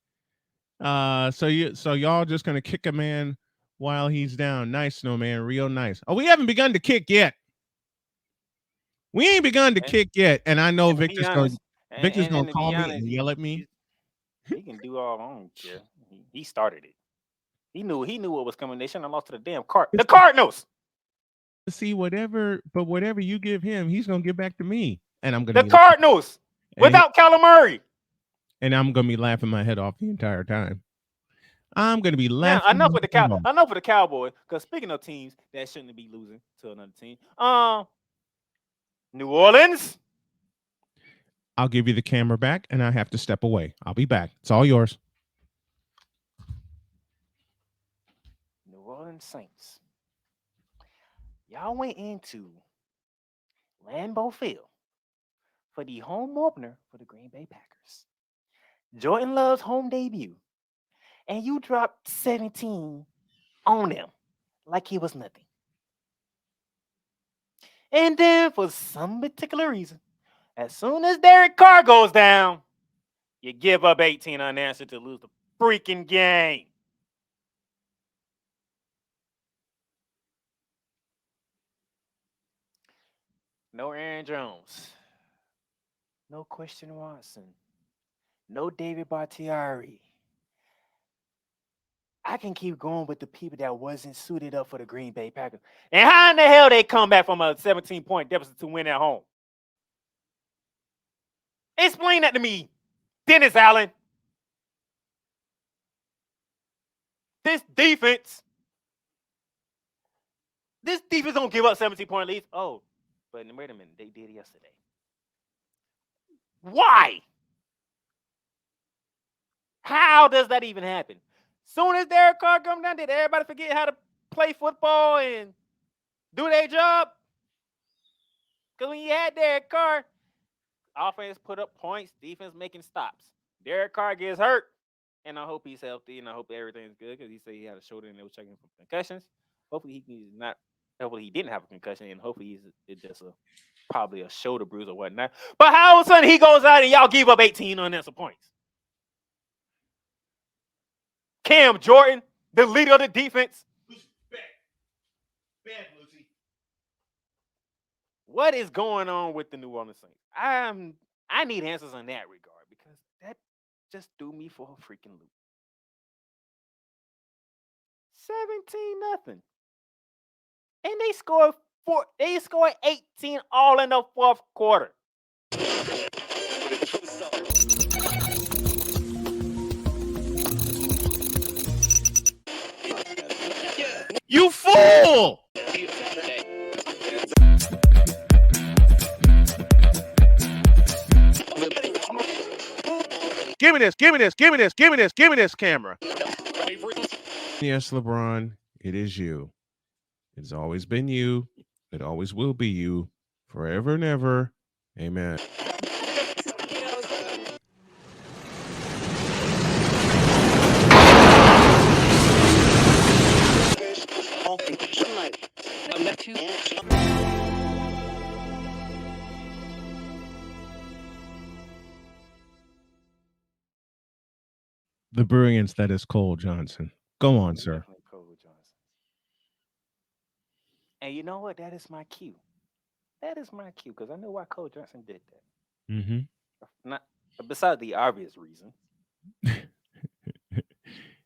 So y'all just gonna kick a man while he's down. Nice, Snowman, real nice. Oh, we haven't begun to kick yet. We ain't begun to kick yet, and I know Victor's gonna call me and yell at me. He can do all. I don't care. He started it. He knew what was coming. They shouldn't have lost to the damn the Cardinals. See, whatever you give him, he's gonna give back to me, and I'm gonna the Cardinals without Kyler Murray. And I'm gonna be laughing my head off the entire time. I'm gonna be laughing. Enough with the Cowboys. Because speaking of teams that shouldn't be losing to another team, New Orleans. I'll give you the camera back, and I have to step away. I'll be back. It's all yours. Orleans Saints. Y'all went into Lambeau Field for the home opener for the Green Bay Packers. Jordan Love's home debut. And you dropped 17 on them like he was nothing. And then for some particular reason, as soon as Derek Carr goes down, you give up 18 unanswered to lose the freaking game. No Aaron Jones. No Christian Watson. No David Bakhtiari. I can keep going with the people that wasn't suited up for the Green Bay Packers. And how in the hell they come back from a 17-point deficit to win at home? Explain that to me, Dennis Allen. This defense don't give up 17-point leads. Oh, but wait a minute. They did yesterday. Why? How does that even happen? Soon as Derek Carr come down, did everybody forget how to play football and do their job? Because when you had Derek Carr, offense put up points, defense making stops. Derek Carr gets hurt, and I hope he's healthy, and I hope everything's good because he said he had a shoulder and they were checking for concussions. Hopefully he didn't have a concussion, and hopefully it's just probably a shoulder bruise or whatnot. But how all of a sudden he goes out and y'all give up 18 unanswered points? Cam Jordan, the leader of the defense. Bad, Lucy. What is going on with the New Orleans Saints? I need answers on that regard because that just threw me for a freaking loop. 17-0. And they scored 18 all in the fourth quarter. You fool! Give me this camera. Yes, LeBron, it is you. It's always been you. It always will be you. Forever and ever. Amen. The brilliance that is Cole Johnson. Go on, sir. Cole Johnson. And you know what? That is my cue. That is my cue because I know why Cole Johnson did that. Mm-hmm. Not besides the obvious reason.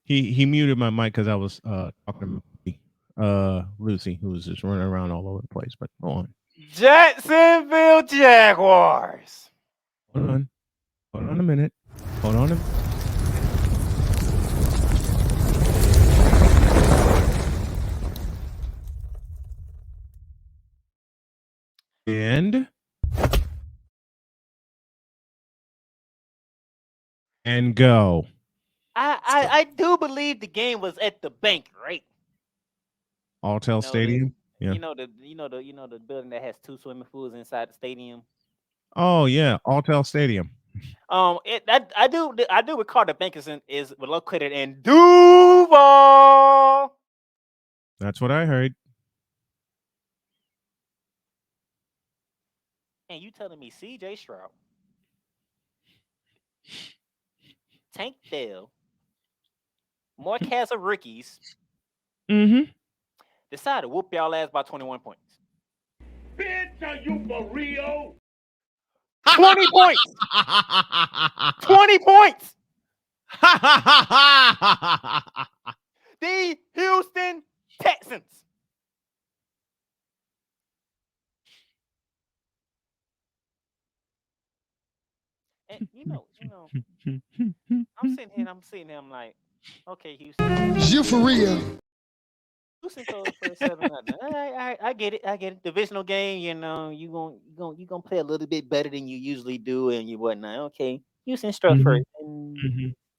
He muted my mic because I was talking to Lucy, who was just running around all over the place. But go on. Jacksonville Jaguars. Hold on a minute. Hold on a minute. And go. I do believe the game was at the bank, right? Alltel Stadium. Yeah. You know the building that has 2 swimming pools inside the stadium. Oh yeah, Alltel Stadium. I do recall the bank is located in Duval. That's what I heard. And you telling me C.J. Stroud, Tank Dell, more cast of rookies, decided to whoop y'all ass by 21 points. Bitch, are you for real? 20 points. 20 points. The Houston Texans. And you know, I'm sitting here, I'm like, okay, Houston. You for real? Houston goes for 7-0. I get it. Divisional game, you know, you gonna play a little bit better than you usually do, and you whatnot. Okay, Houston struck first.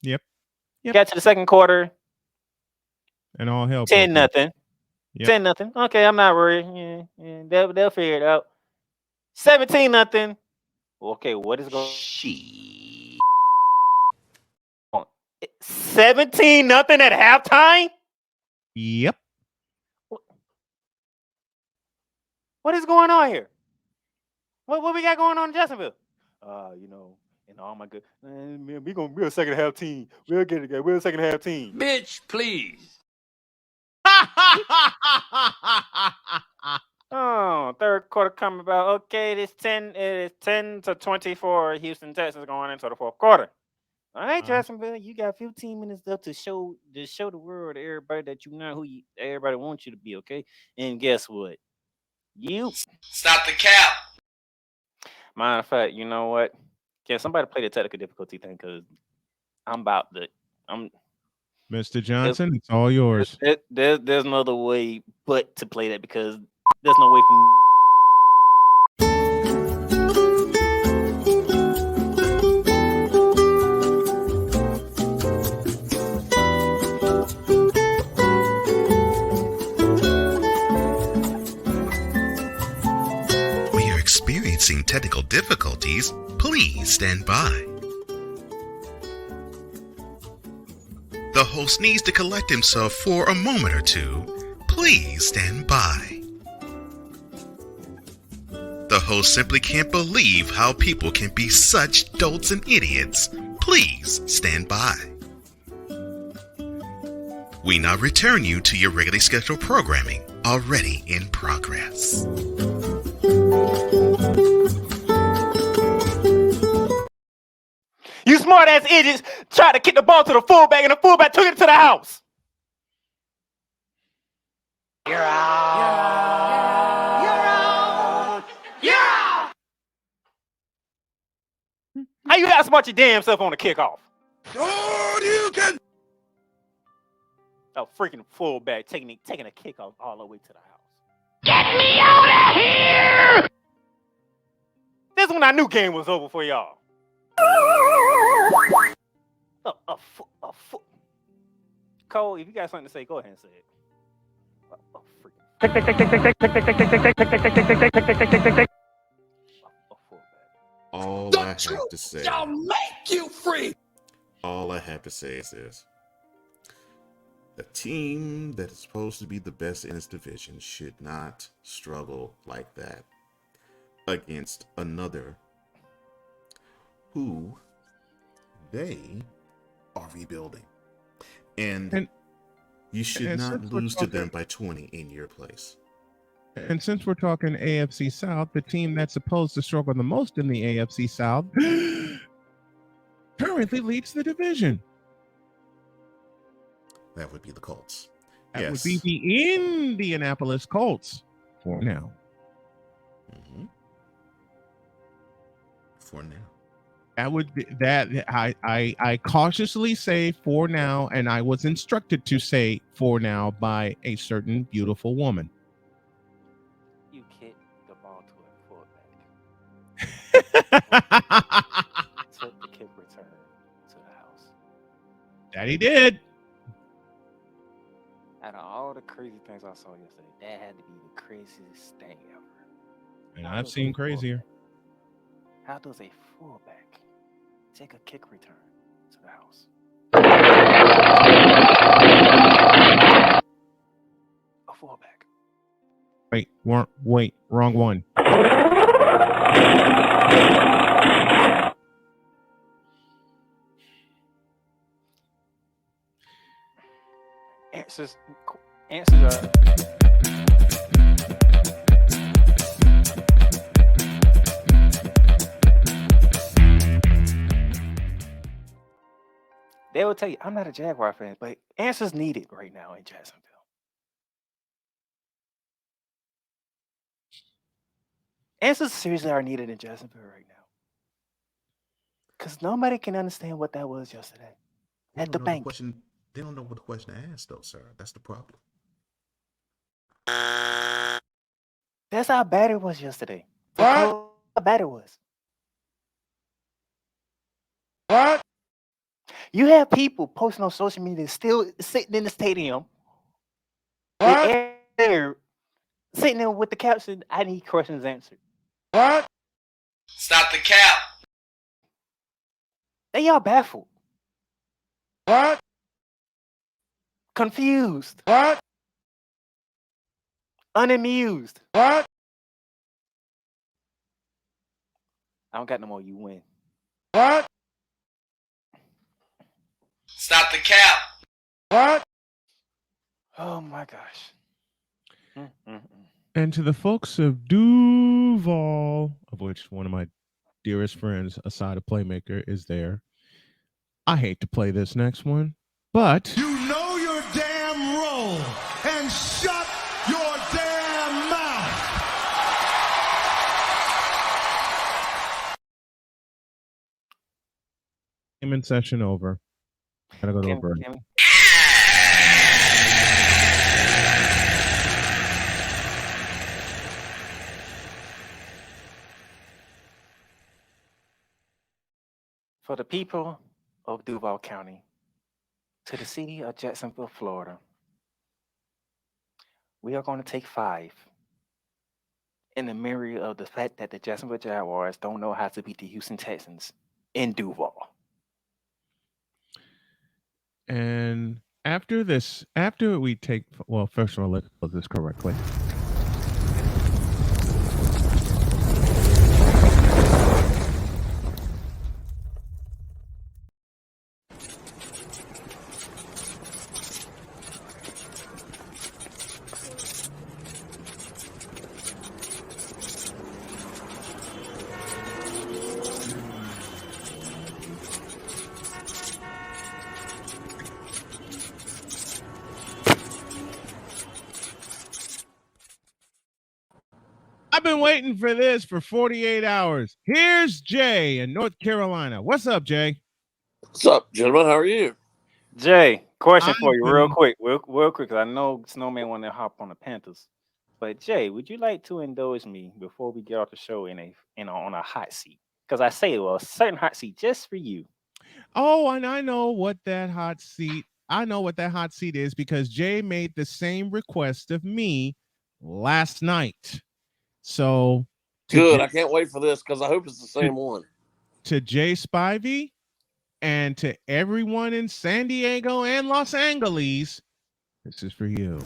Yep. Got to the second quarter, And all hell. 10-0. Yep. 10-0. Okay, I'm not worried. Yeah, they'll figure it out. 17-0. Okay, what is going? 17-0 at halftime. Yep. What is going on here? What we got going on in Jacksonville? And all my good man, we're a second half team. We'll get it again. We're a second half team. Bitch, please. Oh, third quarter coming about. Okay, it is 10-24. Houston Texans going into the fourth quarter. All right, Jacksonville, you got 15 minutes left to show the world, everybody, that you're not who everybody wants you to be. Okay, and guess what? You Stop the cap. matter of fact, you know what? Can somebody play the technical difficulty thing? Because I'm Mr. Johnson, it's all yours. There's no other way but to play that, because there's no way for me. We are experiencing technical difficulties. Please stand by. The host needs to collect himself for a moment or two. Please stand by. The host simply can't believe how people can be such dolts and idiots. Please stand by. We now return you to your regularly scheduled programming, already in progress. You smart ass idiots tried to kick the ball to the fullback, and the fullback took it to the house. You're out. You're out. You're out. How you outsmart your damn self on the kickoff? You can. A freaking fullback taking a kickoff all the way to the house. Get me out of here! This is when I knew game was over for y'all. A foot. Cole, if you got something to say, go ahead and say it. All I have to say. Shall make you free. All I have to say is this. A team that is supposed to be the best in its division should not struggle like that against another who they are rebuilding. And you should not lose to them by 20 in your place. And since we're talking AFC South, the team that's supposed to struggle the most in the AFC South currently leads the division. That would be the Colts. That would be the Indianapolis Colts for now. Mm-hmm. For now. That would be that. I cautiously say for now, and I was instructed to say for now by a certain beautiful woman. You kicked the ball to a fullback. Took the kick return to the house. That he did. Out of all the crazy things I saw yesterday, that had to be the craziest thing ever. And I've seen crazier. How does a fullback take a kick return to the house? A fullback. Wait, wrong one. Answers are. They will tell you, I'm not a Jaguar fan, but answers needed right now in Jacksonville. Answers seriously are needed in Jacksonville right now. Because nobody can understand what that was yesterday at the bank. They don't know what the question to ask, though, sir. That's the problem. That's how bad it was yesterday. How bad it was. What? You have people posting on social media still sitting in the stadium with air there sitting there with the caption, I need questions answered. What? Stop the cap. They all baffled, What? confused, What? unamused. What? I don't got no more. You win. What? Stop the cap. What? Oh my gosh. And to the folks of Duval, of which one of my dearest friends, aside of Playmaker, is there. I hate to play this next one, but You know your damn role and shut your damn mouth. in session over. Gotta go to a break. For the people of Duval County, to the city of Jacksonville, Florida, we are going to take 5 in the memory of the fact that the Jacksonville Jaguars don't know how to beat the Houston Texans in Duval. And after this, after we take, well, first of all, let's put this correctly. I've been waiting for this for 48 hours. Here's Jay in North Carolina. What's up, Jay? What's up, gentlemen? How are you? Jay, question for you real quick, because I know Snowman wanted to hop on the Panthers. But Jay, would you like to indulge me before we get off the show on a hot seat? Because I say, well, a certain hot seat just for you. Oh, and I know what that hot seat. I know what that hot seat is because Jay made the same request of me last night. So good. I can't wait for this because I hope it's the same one. To Jay Spivey and to everyone in San Diego and Los Angeles, this is for you.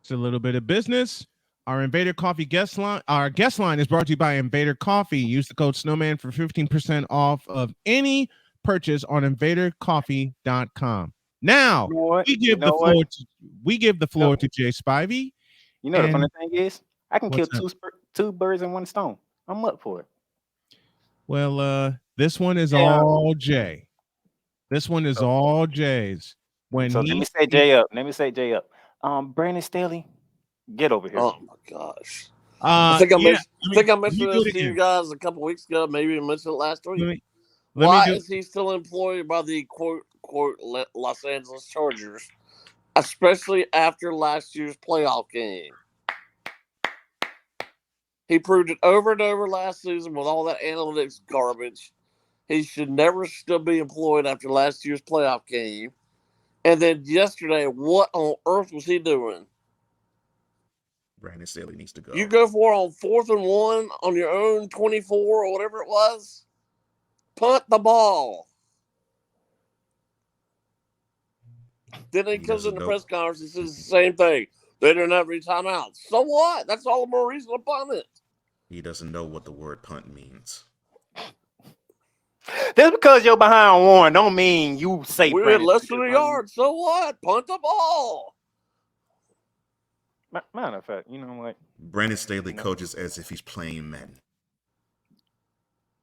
It's a little bit of business. Our Invader Coffee guest line, our guest line is brought to you by Invader Coffee. Use the code Snowman for 15% off of any purchase on invadercoffee.com. Now, we give the floor to Jay Spivey. You know the funny thing is, I can kill two birds in one stone. I'm up for it. Well, this one is all Jay. This one is all Jay's. Let me say Jay up. Brandon Staley, get over here. Oh my gosh. I think I mentioned this to you guys a couple weeks ago. Maybe I mentioned it last week. Why is he still employed by the quote Los Angeles Chargers, especially after last year's playoff game? He proved it over and over last season with all that analytics garbage. He should never still be employed after last year's playoff game. And then yesterday, what on earth was he doing? Brandon Staley needs to go. You go for it on 4th and 1 on your own 24 or whatever it was. Punt the ball. Then he comes in the press conference and says the same thing. They didn't have any timeouts. So what? That's all the more reason to punt it. He doesn't know what the word punt means. Just because you're behind one don't mean you say we're at less than a yard. So what? Punt the ball. Matter of fact, you know what? Brandon Staley coaches as if he's playing Madden.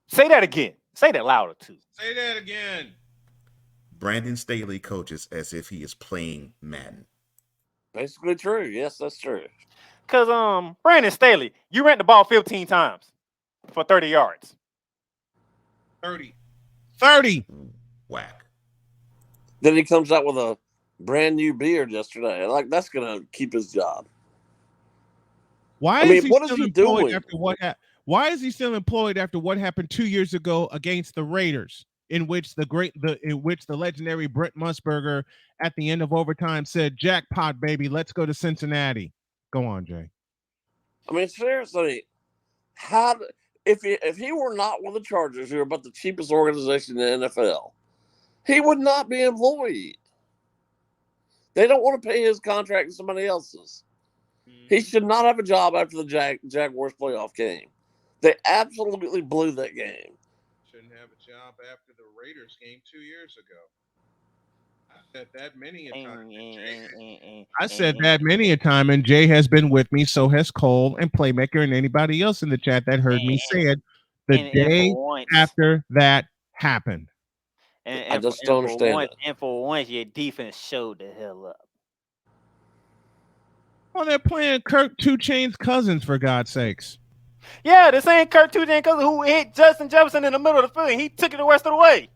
Say that again. Say that louder too. Say that again. Brandon Staley coaches as if he is playing Madden. Basically true. Yes, that's true. Because Brandon Staley, you ran the ball 15 times for 30 yards. 30. Whack. Then he comes out with a brand new beard yesterday. Like, that's going to keep his job. What is he doing? Why is he still employed after what happened 2 years ago against the Raiders, in which the legendary Brent Musburger at the end of overtime said, "Jackpot, baby, let's go to Cincinnati." Go on, Jay. I mean, seriously, if he were not with the Chargers, who are about the cheapest organization in the NFL, he would not be employed. They don't want to pay his contract to somebody else's. He should not have a job after the Jaguars playoff game. They absolutely blew that game. Shouldn't have a job after the Raiders game 2 years ago. I said that many a time. I said that many a time, and Jay has been with me. So has Cole and Playmaker and anybody else in the chat that heard me say it the day after that happened. I just don't understand it. And for once, your defense showed the hell up. Well, they're playing Kirk 2 Chainz Cousins, for God's sakes. Yeah, the same Kirk 2 Chainz Cousins who hit Justin Jefferson in the middle of the field. He took it the rest of the way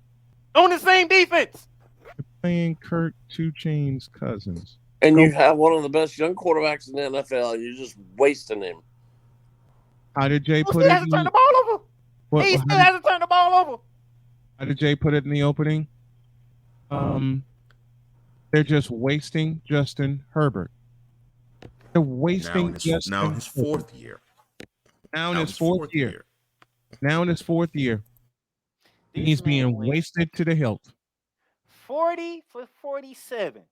on the same defense. They're playing Kirk 2 Chainz Cousins. And you have one of the best young quarterbacks in the NFL. You're just wasting him. How did Jay put it? He has to turn the ball over. He still has to turn the ball over. How did Jay put it in the opening? They're just wasting Justin Herbert. They're wasting now in his fourth year. Now in his fourth year. Now in his fourth year. He's being wasted to the hilt. 40 for 47.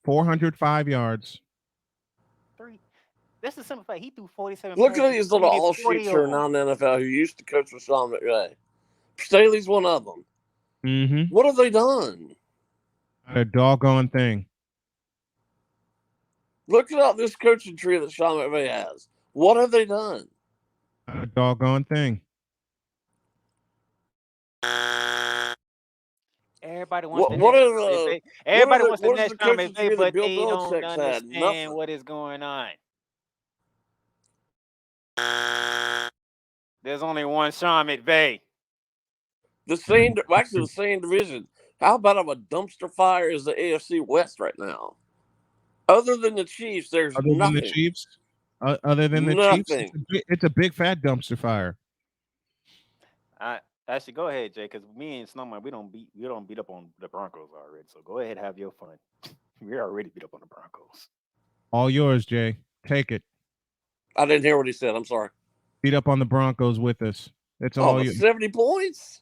405 yards. That's the simple fact. He threw 47. Look at these little all-streets here now in the NFL who used to coach with Sean McVay. Staley's one of them. What have they done? Not a doggone thing. Look at all this coaching tree that Sean McVay has. What have they done? Not a doggone thing. Everybody wants the next Sean McVay, but they don't understand what is going on. There's only one Sean McVay. The same division. How about a dumpster fire is the AFC West right now? Other than the Chiefs, there's nothing. Other than the Chiefs, it's a big fat dumpster fire. Actually, go ahead, Jay, because me and Snowman, we don't beat up on the Broncos already. So go ahead, have your fun. We already beat up on the Broncos. All yours, Jay. Take it. I didn't hear what he said. I'm sorry. Beat up on the Broncos with us. It's all you. 70 points?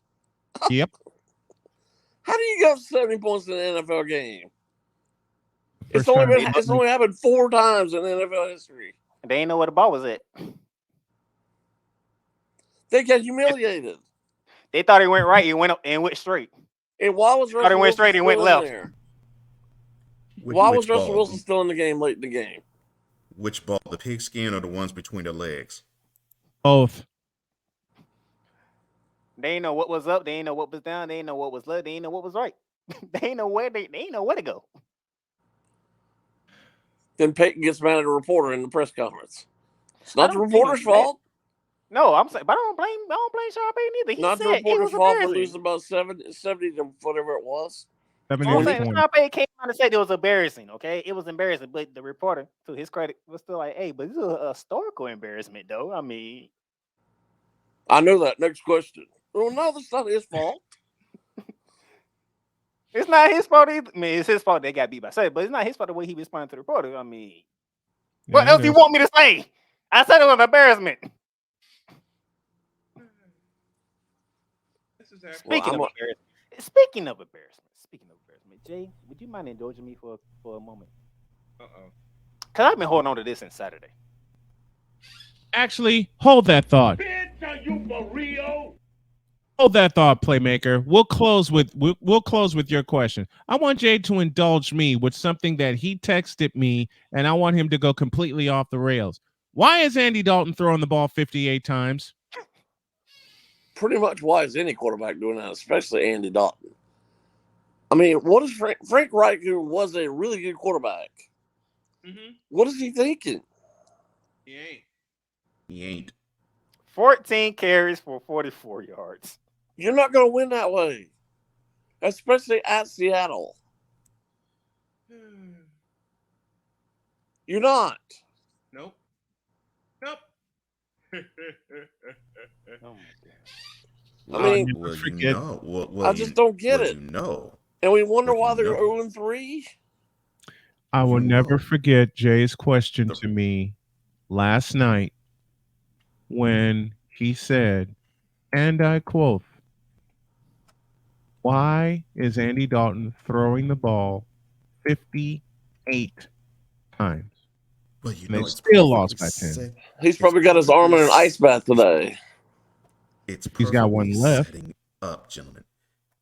Yep. How do you get 70 points in an NFL game? It's only happened 4 times in NFL history. They ain't know where the ball was at. They got humiliated. They thought he went right. He went up and went straight. And why was Russell went straight and went left? Why was Russell Wilson still in the game late in the game? Which ball, the pigskin or the ones between the legs? Both. They ain't know what was up. They ain't know what was down. They ain't know what was left. They ain't know what was right. They ain't know where to go. Then Peyton gets mad at a reporter in the press conference. It's not the reporter's fault. No, I'm saying, but I don't blame Sean Payton either. Not the reporter's fault for losing about 70 to whatever it was. Sean Payton came out and said it was embarrassing. Okay, it was embarrassing, but the reporter, to his credit, was still like, "Hey, but this is a historical embarrassment, though." I mean, I know that. Next question. Well, no, that's not his fault. It's not his fault either. I mean, it's his fault they got beat by 7, but it's not his fault the way he responded to the reporter. I mean, what else do you want me to say? I said it was an embarrassment. Speaking of embarrassment, Jay, would you mind indulging me for a moment? Because I've been holding on to this since Saturday. Actually, hold that thought. Hold that thought, Playmaker. We'll close with your question. I want Jay to indulge me with something that he texted me, and I want him to go completely off the rails. Why is Andy Dalton throwing the ball 58 times? Pretty much why is any quarterback doing that, especially Andy Dalton? I mean, what is Frank Reich, who was a really good quarterback, what is he thinking? He ain't. 14 carries for 44 yards. You're not going to win that way, especially at Seattle. You're not. Nope. Oh my I mean, I just don't get it. And we wonder why they're 0-3. I will never forget Jay's question to me last night when he said, and I quote, "Why is Andy Dalton throwing the ball 58 times?" Well, you And they know, it's still lost by 10. He's probably got his arm in an ice bath today. It's He's got one left. setting up, gentlemen.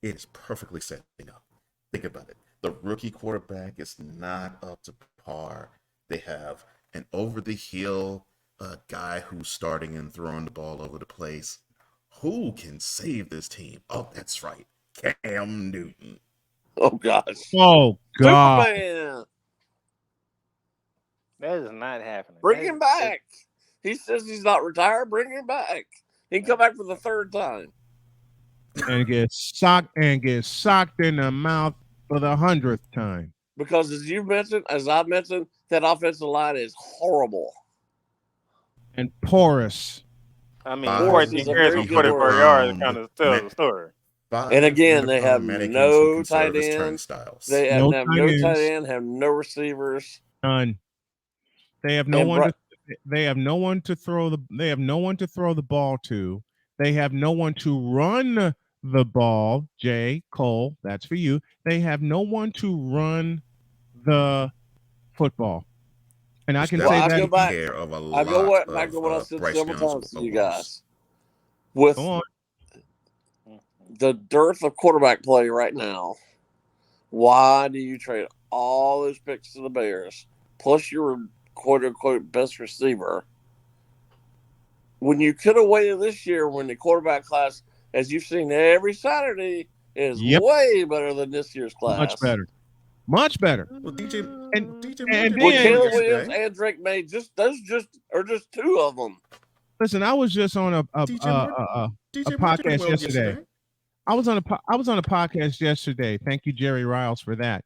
It is perfectly setting up. Think about it. The rookie quarterback is not up to par. They have an over-the-hill guy who's starting and throwing the ball over the place. Who can save this team? Oh, that's right. Cam Newton. Oh, gosh. Oh, God. Superman. That is not happening. Bring him back. He says he's not retired. Bring him back. He can come back for the third time. And get socked in the mouth for the 100th time. Because as I mentioned, that offensive line is horrible. And porous. I mean, 14 carries for 44 yards kind of tells the story. And again, they have no tight end. They have no tight end, have no receivers. None. They have no one. They have no one to throw the. They have no one to throw the ball to. They have no one to run the ball. Jay Cole, that's for you. They have no one to run the football. And I can say that. I go back to what I said several times to you guys. With the dearth of quarterback play right now, why do you trade all those picks to the Bears, plus your quote-unquote best receiver, when you could have waited this year when the quarterback class, as you've seen every Saturday, is way better than this year's class? Much better. Well, DJ and Caleb Williams and Drake May, just two of them. Listen, I was just on a podcast yesterday. I was on a podcast yesterday. Thank you, Jerry Riles, for that.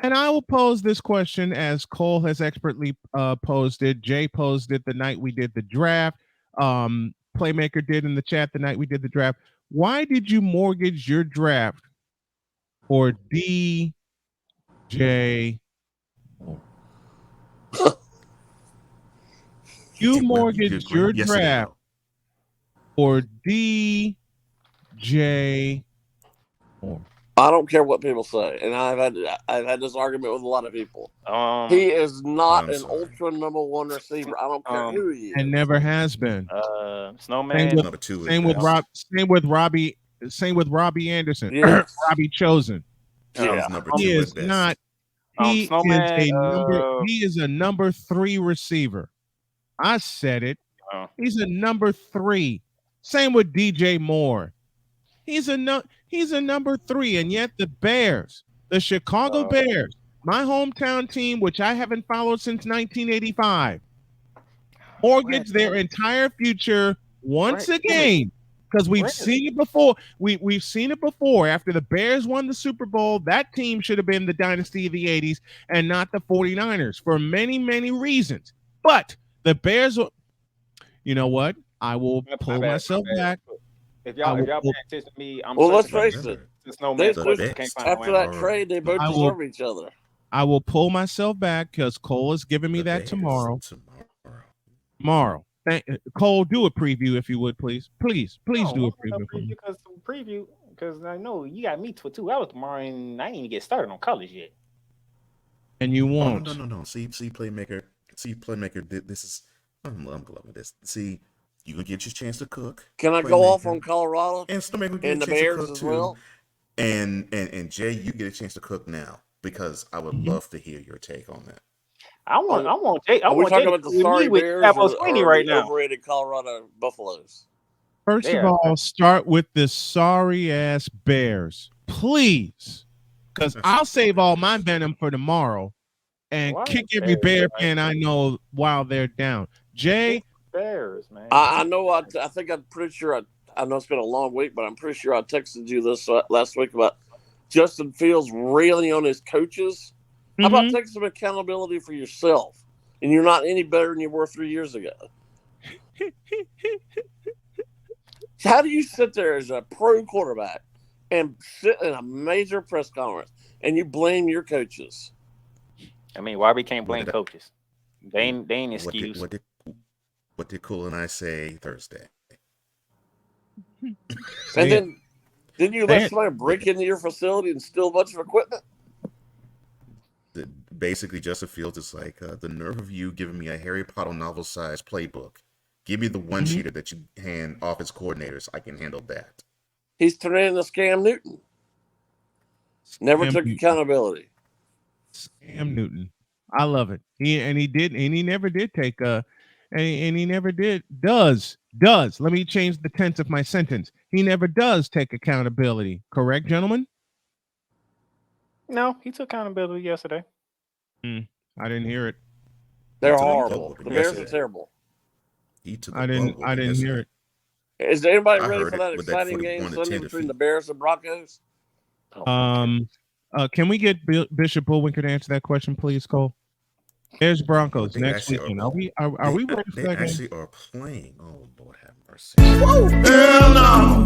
And I will pose this question as Cole has expertly posed it. Jay posed it the night we did the draft. Playmaker did in the chat the night we did the draft. Why did you mortgage your draft for DJ Moore? You mortgaged your draft for DJ Moore. I don't care what people say, and I've had this argument with a lot of people. He is not an ultra number one receiver. I don't care who he is, and never has been. Snowman number two. Same with Robbie Anderson. Yes. Robbie Chosen. He is not. He is a number 3 receiver. I said it. He's a number 3. Same with DJ Moore. He's a number 3, and yet the Bears, the Chicago Bears, my hometown team, which I haven't followed since 1985, mortgage their entire future once again, because we've seen it before. We've seen it before. After the Bears won the Super Bowl, that team should have been the dynasty of the 80s and not the 49ers for many, many reasons. But the Bears, you know what? I will pull myself back. If y'all pay attention to me, let's face it. After that trade, they both deserve each other. I will pull myself back because Cole is giving me that tomorrow. Tomorrow. Cole, do a preview if you would, please. Please do a preview. Because I know you got me for 2 hours tomorrow, and I ain't even get started on college yet. And you won't. No. See, Playmaker. This is. I'm loving this. See. You can get your chance to cook. Can I go off on Colorado and the Bears as well? And Jay, you get a chance to cook now because I would love to hear your take on that. I want Jay. Are we talking about the sorry Bears or right the now? Overrated Colorado Buffaloes? First of all, start with the sorry ass Bears, please, because I'll save all my venom for tomorrow and kick every Bear fan I know while they're down. Jay. Bears, man. I know. I think I'm pretty sure. I know it's been a long week, but I'm pretty sure I texted you this last week about Justin Fields railing on his coaches. How about taking some accountability for yourself? And you're not any better than you were 3 years ago. How do you sit there as a pro quarterback and sit in a major press conference and you blame your coaches? I mean, why we can't blame coaches? They ain't excuse. What did Cool and I say Thursday? And then didn't you let somebody break into your facility and steal a bunch of equipment? Basically, Justin Fields is like, the nerve of you giving me a Harry Potter novel-sized playbook. Give me the one-sheeter that you hand office coordinators. I can handle that. He's turning into Scam Newton. Never took accountability. Scam Newton. I love it. He never did take and he never does. Let me change the tense of my sentence. He never does take accountability. Correct, gentlemen? No, he took accountability yesterday. I didn't hear it. They're horrible. The Bears are terrible. I didn't hear it. Is anybody ready for that exciting game Sunday between the Bears and Broncos? Can we get Bishop Bullwinker to answer that question, please, Cole? There's Broncos next weekend. Are we ready for that game? They actually are playing. Oh, Lord have mercy. Hell no.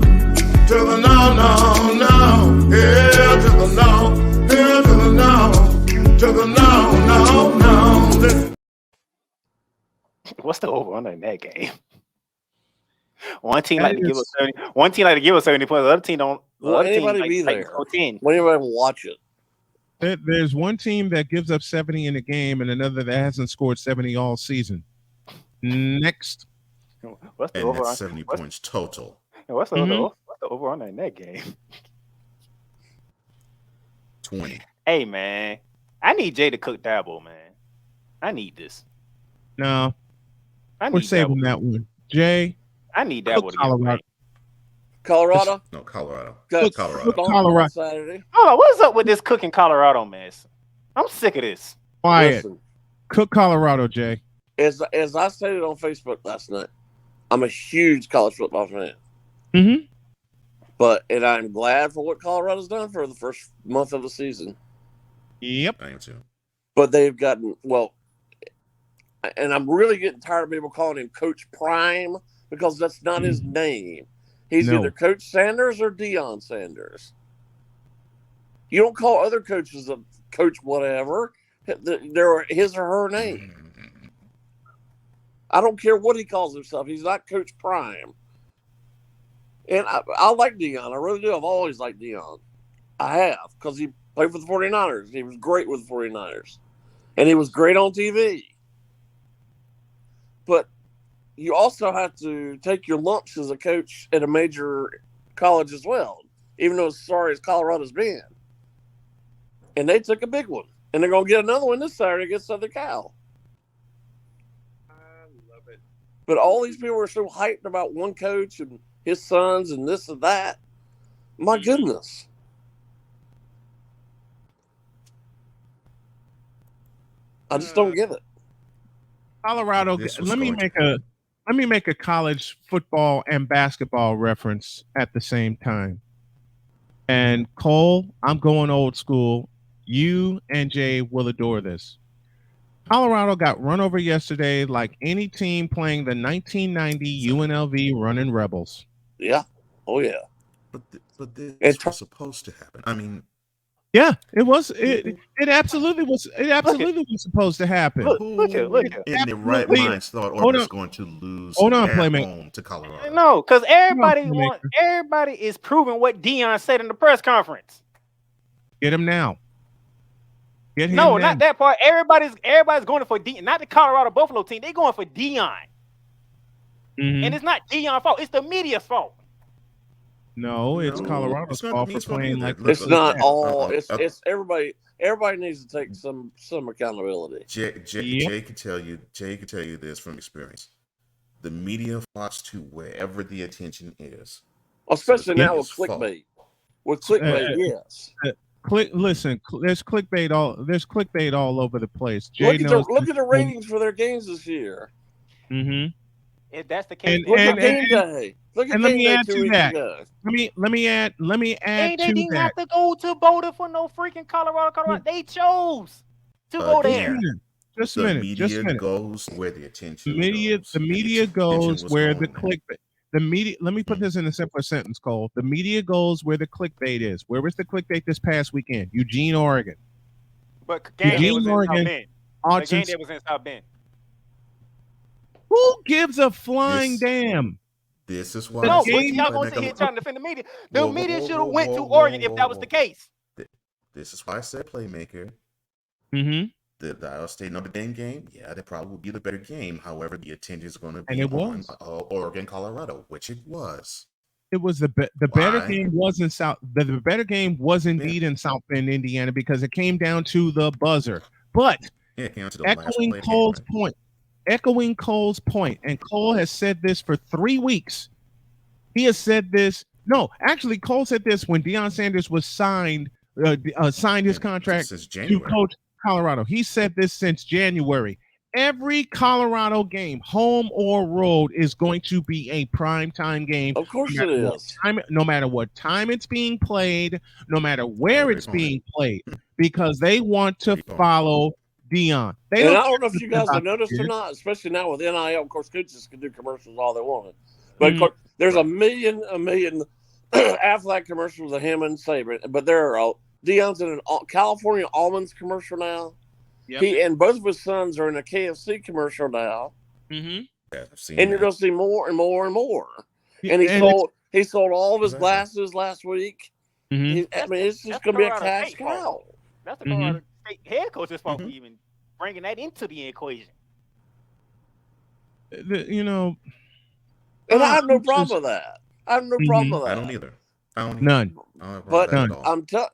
To the no, no, no. Hell to the no. Hell to the no. To the no, no, no. What's the over-under in that game? One team like to give us 70. One team like to give us 70 points. The other team don't. Will anybody be there? Will anybody watch it? There's one team that gives up 70 in a game and another that hasn't scored 70 all season. Next. What's the and over? That's 70 points total. What's the over-under in that game? 20. Hey, man. I need Jay to cook Dabo, man. I need this. No. We're saving that one. Jay. I need Dabo to Colorado. Colorado? No, Colorado. Colorado. Saturday. Hold on, what's up with this cooking Colorado mess? I'm sick of this. Quiet. Listen, cook Colorado, Jay. As I stated on Facebook last night, I'm a huge college football fan. Mm-hmm. And I'm glad for what Colorado's done for the first month of the season. Yep. I am too. But they've gotten, and I'm really getting tired of people calling him Coach Prime because that's not his name. He's either Coach Sanders or Deion Sanders. You don't call other coaches a coach whatever. They're his or her name. I don't care what he calls himself. He's not Coach Prime. And I like Deion. I really do. I've always liked Deion. I have, because he played for the 49ers. He was great with the 49ers. And he was great on TV. But you also have to take your lumps as a coach at a major college as well, even though as sorry as Colorado's been. And they took a big one. And they're going to get another one this Saturday against Southern Cal. I love it. But all these people are so hyped about one coach and his sons and this and that. My goodness. I just don't get it. Colorado. Let me make a college football and basketball reference at the same time. And Cole, I'm going old school. You and Jay will adore this. Colorado got run over yesterday like any team playing the 1990 UNLV running Rebels. Yeah. Oh, yeah. But this was supposed to happen. I mean, yeah, it was. It absolutely was. It absolutely was supposed to happen. Look at. In their right minds thought Orban's going to lose home to Colorado. No, because everybody is proving what Deion said in the press conference. Get him now. Get him no, now. Not that part. Everybody's going for Deion, not the Colorado Buffalo team. They're going for Deion. Mm-hmm. And it's not Deion's fault. It's the media's fault. No, it's Colorodo's fault for playing like this. It's not all. It's everybody. Everybody needs to take some accountability. Jay can tell you. Jay can tell you this from experience. The media flocks to wherever the attention is. Especially now with clickbait. With clickbait, yes. Listen, there's clickbait all over the place. Look at the ratings for their games this year. Mm-hmm. If that's the case, look at game day. Look at let me add 2 to weeks that. ago. Let me add to that. They didn't have to go to Boulder for no freaking Colorado. They chose to go there. Just a minute. Media goes where the attention goes. The media goes where the clickbait. The media. Let me put this in a simpler sentence, Cole. The media goes where the clickbait is. Where was the clickbait this past weekend? Eugene, Oregon. But game day was in South Bend. The game day was in South Bend. Who gives a flying damn? This is why. No, but y'all gonna sit here trying to defend the media. The media should have went to Oregon if that was the case. This is why I said Playmaker. Mm-hmm. The Iowa State Notre Dame game, yeah, that probably would be the better game. However, the attention is going to be on Oregon, Colorado, which it was. It was the better game was in South. The better game was indeed in South Bend, Indiana, because it came down to the buzzer. But echoing Cole's point, and Cole has said this for 3 weeks. He has said this. No, actually, Cole said this when Deion Sanders was signed his contract to coach Colorado. He said this since January. Every Colorado game, home or road, is going to be a primetime game. Of course it is. No matter what time it's being played, no matter where it's being played, because they want to follow Deion. And I don't know if you guys have noticed or not, especially now with NIL. Of course, coaches can do commercials all they want. But of course, there's a million Aflac commercials of him and Saban. But there are Deion's in a California Almonds commercial now. Yep. He and both of his sons are in a KFC commercial now. Mm-hmm. Yeah, and you're going to see more and more and more. And he sold all of his glasses last week. Mm-hmm. It's just going to be a cash cow. That's the Colorado State head coach's fault for even bringing that into the equation. And I have no problem with that. I have no problem with that. I don't either. None. But I'm telling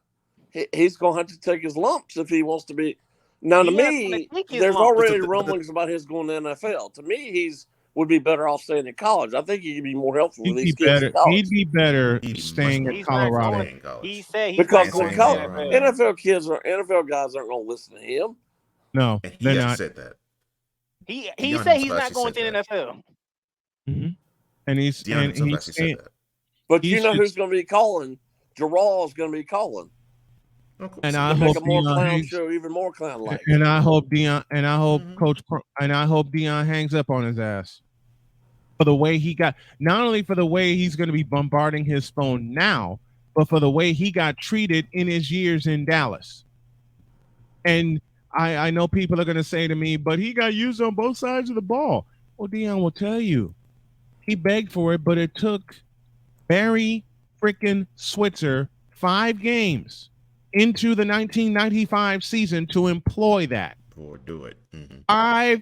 he's going to have to take his lumps if he wants to be. Now, to me, there's already rumblings about his going to the NFL. To me, he's would be better off staying in college. I think he could be more helpful with these kids in college. He'd be better staying at Colorado. He said because NFL guys aren't going to listen to him. No, they're not. Said that. He said he's not going to the NFL. Mm-hmm. And he's saying that. But you know who's going to be calling? Jarrell's going to be calling. And I hope Deion show even more clown-like. And I hope Deion, and I hope I hope Deion hangs up on his ass for the way he got. Not only for the way he's going to be bombarding his phone now, but for the way he got treated in his years in Dallas. And I know people are going to say to me, but he got used on both sides of the ball. Well, Deion will tell you, he begged for it, but it took Barry freaking Switzer 5 games into the 1995 season to employ that. Or do it. Mm-hmm. 5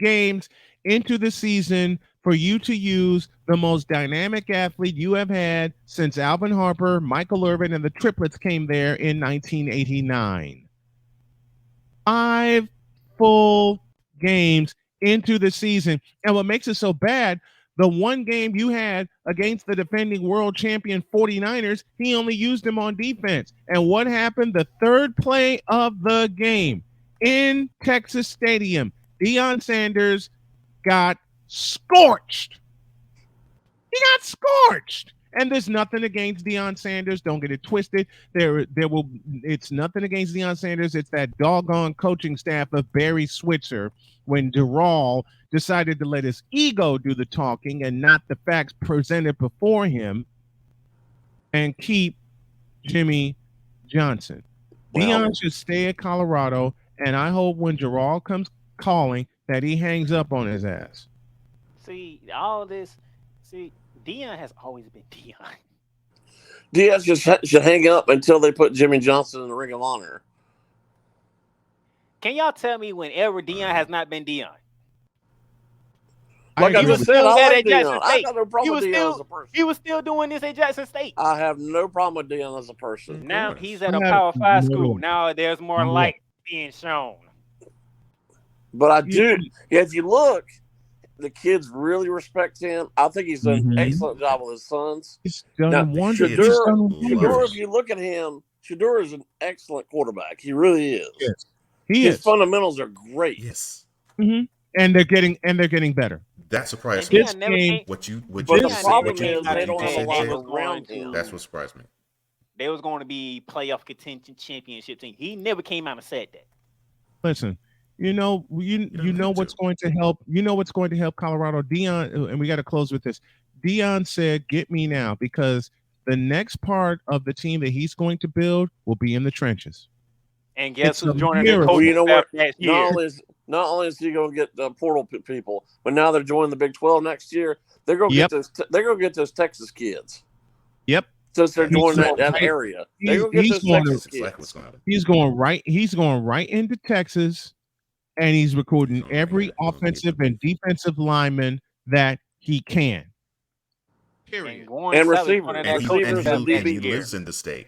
games into the season for you to use the most dynamic athlete you have had since Alvin Harper, Michael Irvin, and the triplets came there in 1989. 5 full games into the season. And what makes it so bad, the one game you had against the defending world champion 49ers, he only used him on defense. And what happened? The third play of the game in Texas Stadium, Deion Sanders got scorched. He got scorched. And there's nothing against Deion Sanders. Don't get it twisted. It's nothing against Deion Sanders. It's that doggone coaching staff of Barry Switzer when Darrell decided to let his ego do the talking and not the facts presented before him and keep Jimmy Johnson. Deion should stay at Colorado, and I hope when Darrell comes calling that he hangs up on his ass. Deion has always been Deion. Deion should hang up until they put Jimmy Johnson in the Ring of Honor. Can y'all tell me whenever Deion has not been Deion? Like I just said, I like Deion. I got no problem with Deion as a person. He was still doing this at Jackson State. I have no problem with Deion as a person. Now he's at a Power 5 school. Now there's more light being shown. But I do. If you look, the kids really respect him. I think he's done an excellent job with his sons. He's done wonderful. Shedeur, if you look at him, Shedeur is an excellent quarterback. He really is. Yes. His fundamentals are great. Yes. Mm-hmm. And they're getting better. That surprised me. This game, but the problem is they don't have a lot around him. That's what surprised me. They was going to be playoff contention championship team. He never came out and said that. Listen, You know what's going to help. You know what's going to help Colorado. Dion, and we got to close with this. Dion said, "Get me now," because the next part of the team that he's going to build will be in the trenches. And guess who's joining the coaching you know staff what? next year? Not only is he going to get the portal people, but now they're joining the Big 12 next year. They're going to get those. They're going to get those Texas kids. Yep. Since they're joining that area, they're going to get those Texas kids. He's going right into Texas, and he's recruiting every offensive and defensive lineman that he can. Period. And receivers. And he lives in the state.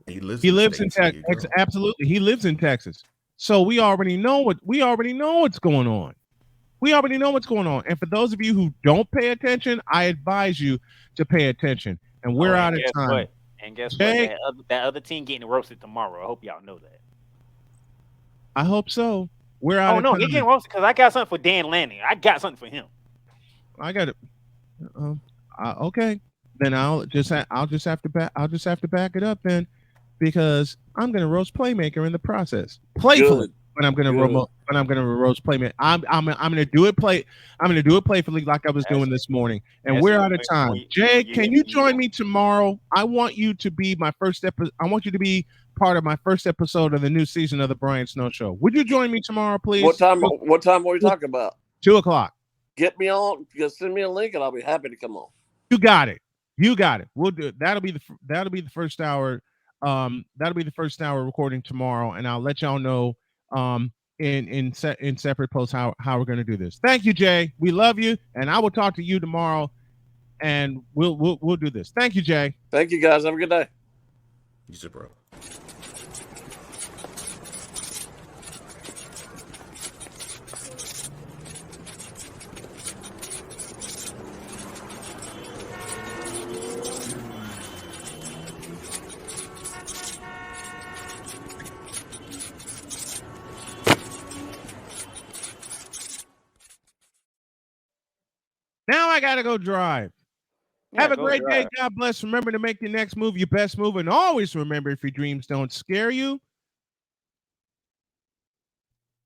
He lives in Texas. Absolutely, he lives in Texas. So we already know what's going on. We already know what's going on. And for those of you who don't pay attention, I advise you to pay attention. And we're out of time. What? And guess what? That other team getting roasted tomorrow. I hope y'all know that. I hope so. We're out of time. He getting roasted because I got something for Dan Lanning. I got something for him. I got it. Okay. Then I'll just have to back it up then, because I'm going to roast Playmaker in the process. Playfully. But I'm gonna roast Playmaker. I'm gonna do it playfully like I was doing this morning. And we're out of time. Jay, can you join me tomorrow? I want you to be my first episode. I want you to be part of my first episode of the new season of the Brian Snow Show. Would you join me tomorrow, please? What time are we talking about? 2:00. Get me on. Just send me a link, and I'll be happy to come on. You got it. We'll do it. That'll be the first hour. That'll be the first hour recording tomorrow, and I'll let y'all know. In separate posts how we're going to do this. Thank you, Jay. We love you, and I will talk to you tomorrow, and we'll do this. Thank you, Jay. Thank you, guys. Have a good day. You too, bro. Now I gotta go drive. Have a great day. God bless. Remember to make the next move your best move, and always remember, if your dreams don't scare you,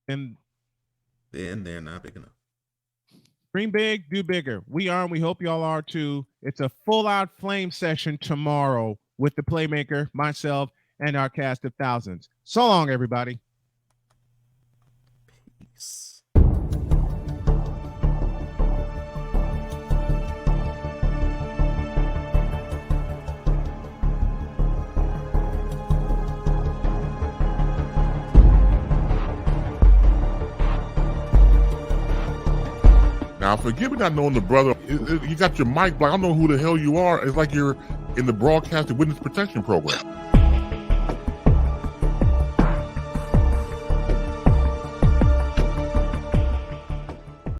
then they're not big enough. Dream big, do bigger. We are, and we hope y'all are too. It's a full-out flame session tomorrow with the Playmaker, myself, and our cast of thousands. So long, everybody. Peace. Now, forgive me not knowing the brother. You got your mic black. I don't know who the hell you are. It's like you're in the broadcasting witness protection program.